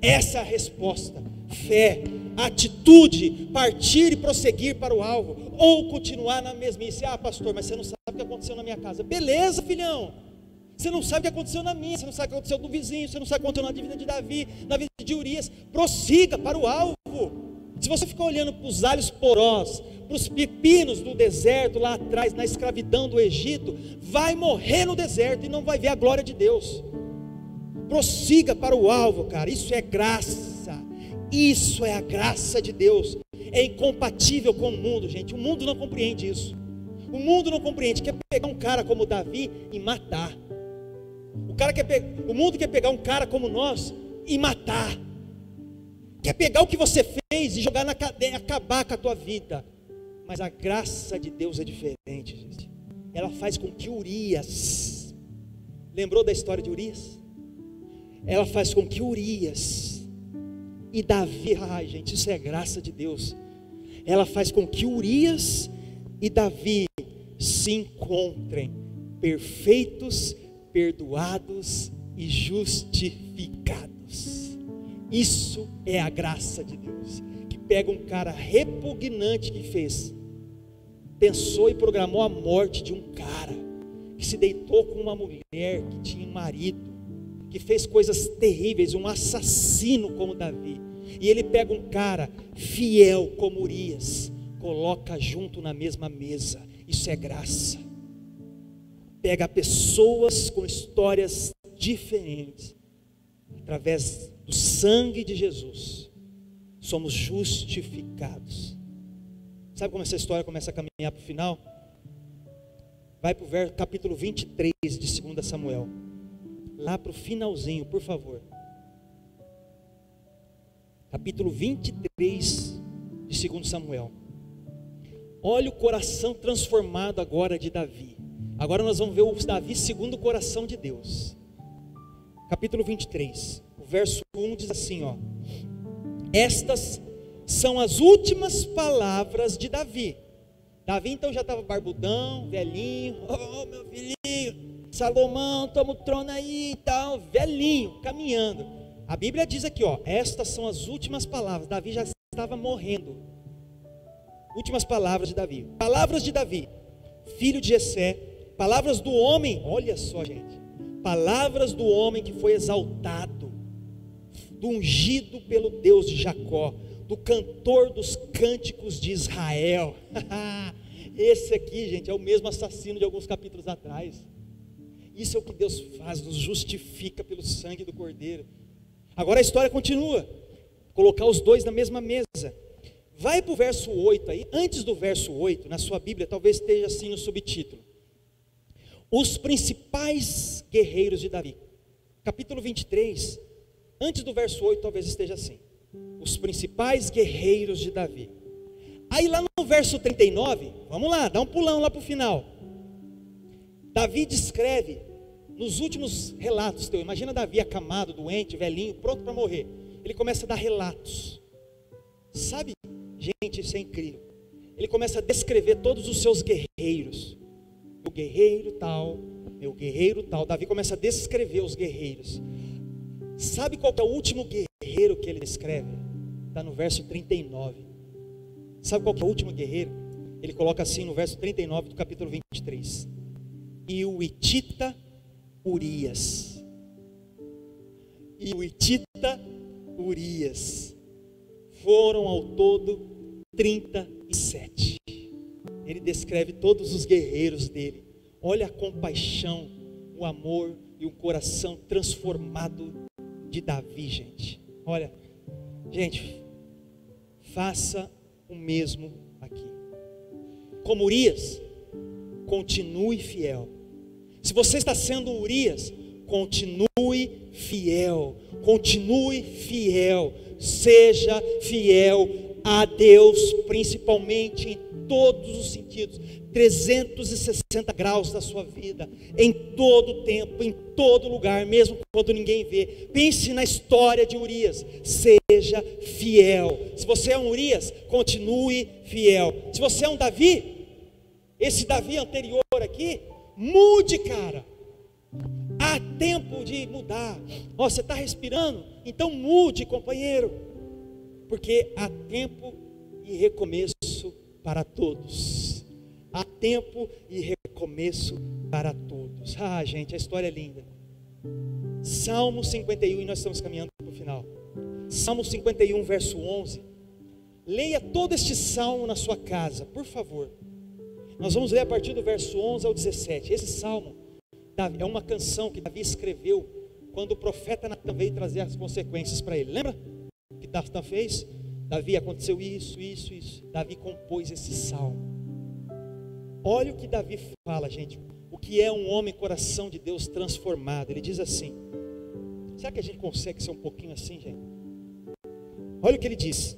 Essa é a resposta: fé, atitude, partir e prosseguir para o alvo, ou continuar na mesmice. Ah, pastor, mas você não sabe o que aconteceu na minha casa. Beleza, filhão. Você não sabe o que aconteceu na minha, você não sabe o que aconteceu do vizinho, você não sabe o que aconteceu na vida de Davi, na vida de Urias. Prossiga para o alvo. Se você ficar olhando para os alhos porós, para os pepinos do deserto lá atrás, na escravidão do Egito, vai morrer no deserto e não vai ver a glória de Deus. Prossiga para o alvo, cara. Isso é graça. Isso é a graça de Deus. É incompatível com o mundo, gente. O mundo não compreende isso. O mundo não compreende. Quer pegar um cara como Davi e matar. O mundo quer pegar um cara como nós e matar. Quer pegar o que você fez e jogar na cadeia, acabar com a tua vida. Mas a graça de Deus é diferente, gente. Ela faz com que Urias Lembrou da história de Urias? Ela faz com que Urias e Davi, ai gente, isso é graça de Deus. Ela faz com que Urias e Davi se encontrem perfeitos, perdoados e justificados. Isso é a graça de Deus, que pega um cara repugnante que pensou e programou a morte de um cara, que se deitou com uma mulher que tinha um marido, que fez coisas terríveis, um assassino como Davi, e ele pega um cara fiel como Urias, coloca junto na mesma mesa. Isso é graça. Pega pessoas com histórias diferentes, através do sangue de Jesus, somos justificados. Sabe como essa história começa a caminhar para o final? Vai para o capítulo 23 de 2 Samuel, lá para o finalzinho, por favor. Capítulo 23 de 2 Samuel. Olha o coração transformado agora de Davi. Agora nós vamos ver o Davi segundo o coração de Deus. Capítulo 23, o verso 1 diz assim, ó: estas são as últimas palavras de Davi. Davi então já estava barbudão, velhinho. Oh meu filhinho, Salomão, toma o trono aí e tal, velhinho, caminhando. A Bíblia diz aqui, ó, estas são as últimas palavras. Davi já estava morrendo. Últimas palavras de Davi. Palavras de Davi, filho de Jessé. Palavras do homem, olha só gente, palavras do homem que foi exaltado, do ungido pelo Deus de Jacó, do cantor dos cânticos de Israel. Esse aqui, gente, é o mesmo assassino de alguns capítulos atrás. Isso é o que Deus faz, nos justifica pelo sangue do Cordeiro. Agora a história continua, colocar os dois na mesma mesa. Vai para o verso 8 aí, antes do verso 8, na sua Bíblia, talvez esteja assim no subtítulo: os principais guerreiros de Davi. Capítulo 23, antes do verso 8, talvez esteja assim: os principais guerreiros de Davi. Aí lá no verso 39, vamos lá, dá um pulão lá para o final. Davi descreve, nos últimos relatos teu, imagina Davi acamado, doente, velhinho, pronto para morrer. Ele começa a dar relatos. Sabe, gente, isso é incrível. Ele começa a descrever todos os seus guerreiros. Meu guerreiro tal, meu guerreiro tal. Davi começa a descrever os guerreiros. Sabe qual que é o último guerreiro que ele descreve? Está no verso 39. Sabe qual que é o último guerreiro? Ele coloca assim no verso 39 do capítulo 23: e o hitita Urias. E o hitita Urias. Foram ao todo 37. Ele descreve todos os guerreiros dele. Olha a compaixão, o amor e o coração transformado de Davi, gente. Olha, gente, faça o mesmo aqui. Como Urias, continue fiel. Se você está sendo Urias, continue fiel. Continue fiel. Seja fiel a Deus, principalmente em todos os sentidos, 360 graus da sua vida, em todo tempo, em todo lugar, mesmo quando ninguém vê. Pense na história de Urias, seja fiel. Se você é um Urias, continue fiel. Se você é um Davi, esse Davi anterior aqui, mude, cara. Há tempo de mudar. Ó, você está respirando? Então mude, companheiro, porque há tempo e recomeço para todos. Há tempo e recomeço para todos. Ah, gente, a história é linda. Salmo 51, e nós estamos caminhando para o final. Salmo 51, verso 11. Leia todo este salmo na sua casa, por favor. Nós vamos ler a partir do verso 11 ao 17. Esse salmo é uma canção que Davi escreveu quando o profeta Natan veio trazer as consequências para ele. Lembra o que Natan fez? Davi, aconteceu isso. Davi compôs esse salmo. Olha o que Davi fala, gente. O que é um homem coração de Deus transformado. Ele diz assim. Será que a gente consegue ser um pouquinho assim, gente? Olha o que ele diz: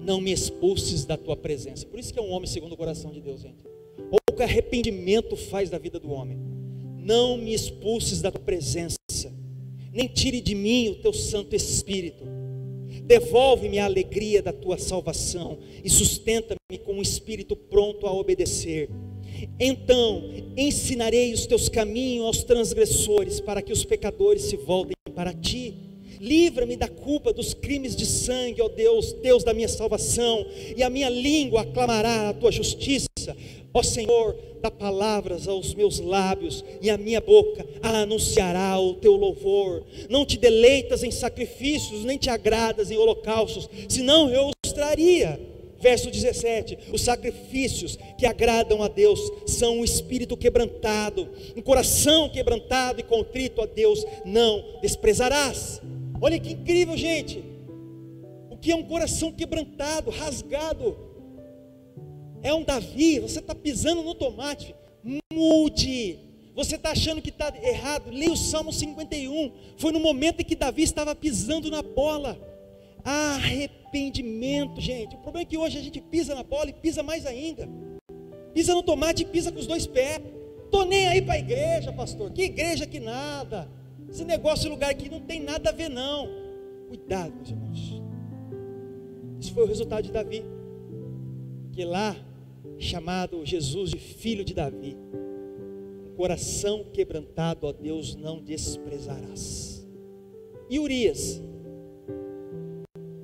não me expulses da tua presença. Por isso que é um homem segundo o coração de Deus, gente. Olha o que arrependimento faz da vida do homem. não me expulses da tua presença, nem tire de mim o teu Santo Espírito. Devolve-me a alegria da tua salvação e sustenta-me com um espírito pronto a obedecer. Então ensinarei os teus caminhos aos transgressores, para que os pecadores se voltem para ti. Livra-me da culpa dos crimes de sangue, ó Deus, Deus da minha salvação, e a minha língua aclamará a tua justiça. Ó Senhor, dá palavras aos meus lábios, e a minha boca anunciará o teu louvor. Não te deleitas em sacrifícios, nem te agradas em holocaustos, senão eu os traria. Verso 17, os sacrifícios que agradam a Deus são um espírito quebrantado, um coração quebrantado e contrito a Deus não desprezarás. Olha que incrível, gente, o que é um coração quebrantado, rasgado? É um Davi. Você está pisando no tomate, mude. Você está achando que está errado, leia o Salmo 51, foi no momento em que Davi estava pisando na bola. Arrependimento, gente. O problema é que hoje a gente pisa na bola e pisa mais ainda, pisa no tomate e pisa com os dois pés. Estou nem aí para a igreja, pastor, que igreja que nada, esse negócio, lugar aqui não tem nada a ver não. Cuidado, meus irmãos. Isso foi o resultado de Davi, que lá, chamado Jesus de filho de Davi, um coração quebrantado a Deus não desprezarás. E Urias,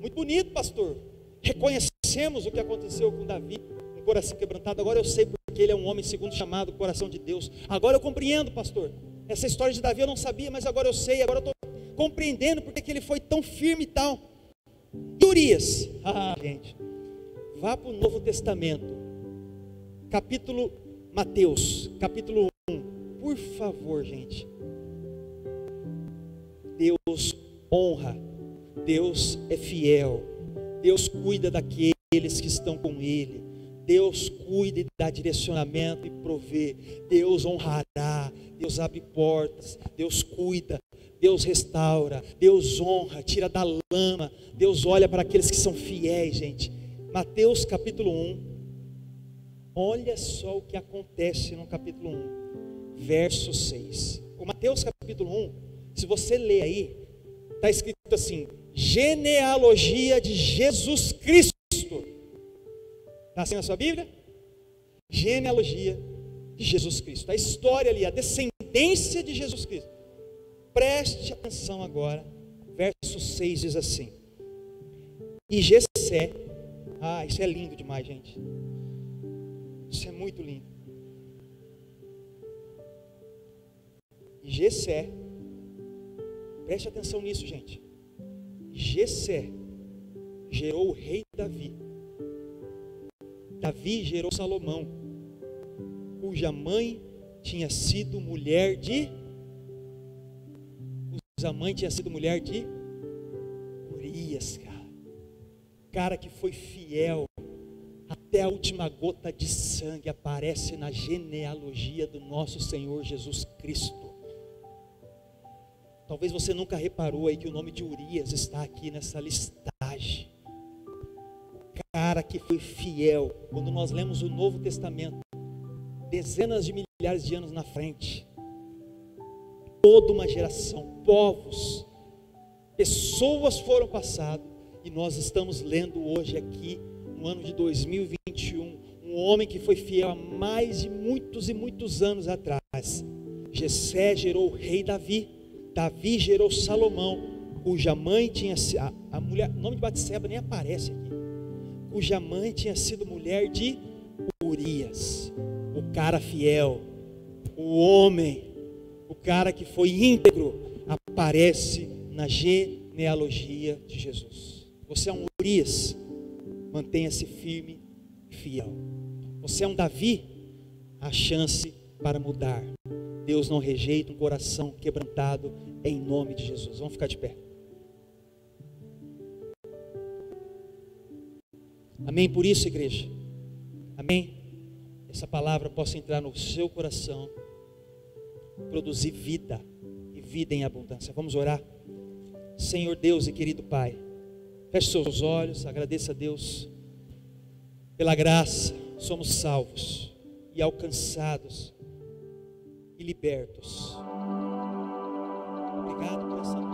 muito bonito, pastor, reconhecemos o que aconteceu com Davi, um coração quebrantado. Agora eu sei porque ele é um homem segundo o chamado coração de Deus. Agora eu compreendo, pastor, essa história de Davi eu não sabia, mas agora eu sei, agora eu estou compreendendo porque que ele foi tão firme e tal. E Urias, gente, vá para o Novo Testamento, Mateus, capítulo 1, por favor, gente. Deus honra, Deus é fiel, Deus cuida daqueles que estão com Ele, Deus cuida e dá direcionamento e provê, Deus honrará, Deus abre portas, Deus cuida, Deus restaura, Deus honra, tira da lama, Deus olha para aqueles que são fiéis, gente. Mateus capítulo 1, olha só o que acontece no capítulo 1, verso 6. O Mateus capítulo 1, se você ler aí, está escrito assim: genealogia de Jesus Cristo. Está assim na sua Bíblia? Genealogia de Jesus Cristo, a história ali, a descendência de Jesus Cristo. Preste atenção agora, verso 6 diz assim: e Jessé, isso é lindo demais, gente, isso é muito lindo. E Jessé, preste atenção nisso, gente. Jessé gerou o rei Davi. Davi gerou Salomão, cuja mãe tinha sido mulher de Urias, cara que foi fiel até a última gota de sangue, aparece na genealogia do nosso Senhor Jesus Cristo. Talvez você nunca reparou aí que o nome de Urias está aqui nessa listagem. Cara que foi fiel. Quando nós lemos o Novo Testamento, dezenas de milhares de anos na frente, toda uma geração, povos, pessoas foram passadas, e nós estamos lendo hoje aqui, no ano de 2021, um homem que foi fiel há mais de muitos e muitos anos atrás. Jessé gerou o rei Davi. Davi gerou Salomão, cuja mãe tinha sido, a mulher, o nome de Batseba nem aparece aqui, cuja mãe tinha sido mulher de Urias. O cara fiel, o homem, o cara que foi íntegro, aparece na genealogia de Jesus. Você é um Urias, mantenha-se firme e fiel. Você é um Davi, há chance para mudar. Deus não rejeita um coração quebrantado, em nome de Jesus. Vamos ficar de pé. Amém por isso, igreja? Amém? Essa palavra possa entrar no seu coração, produzir vida, e vida em abundância. Vamos orar? Senhor Deus e querido Pai, feche seus olhos, agradeça a Deus pela graça, somos salvos e alcançados e libertos. Obrigado por essa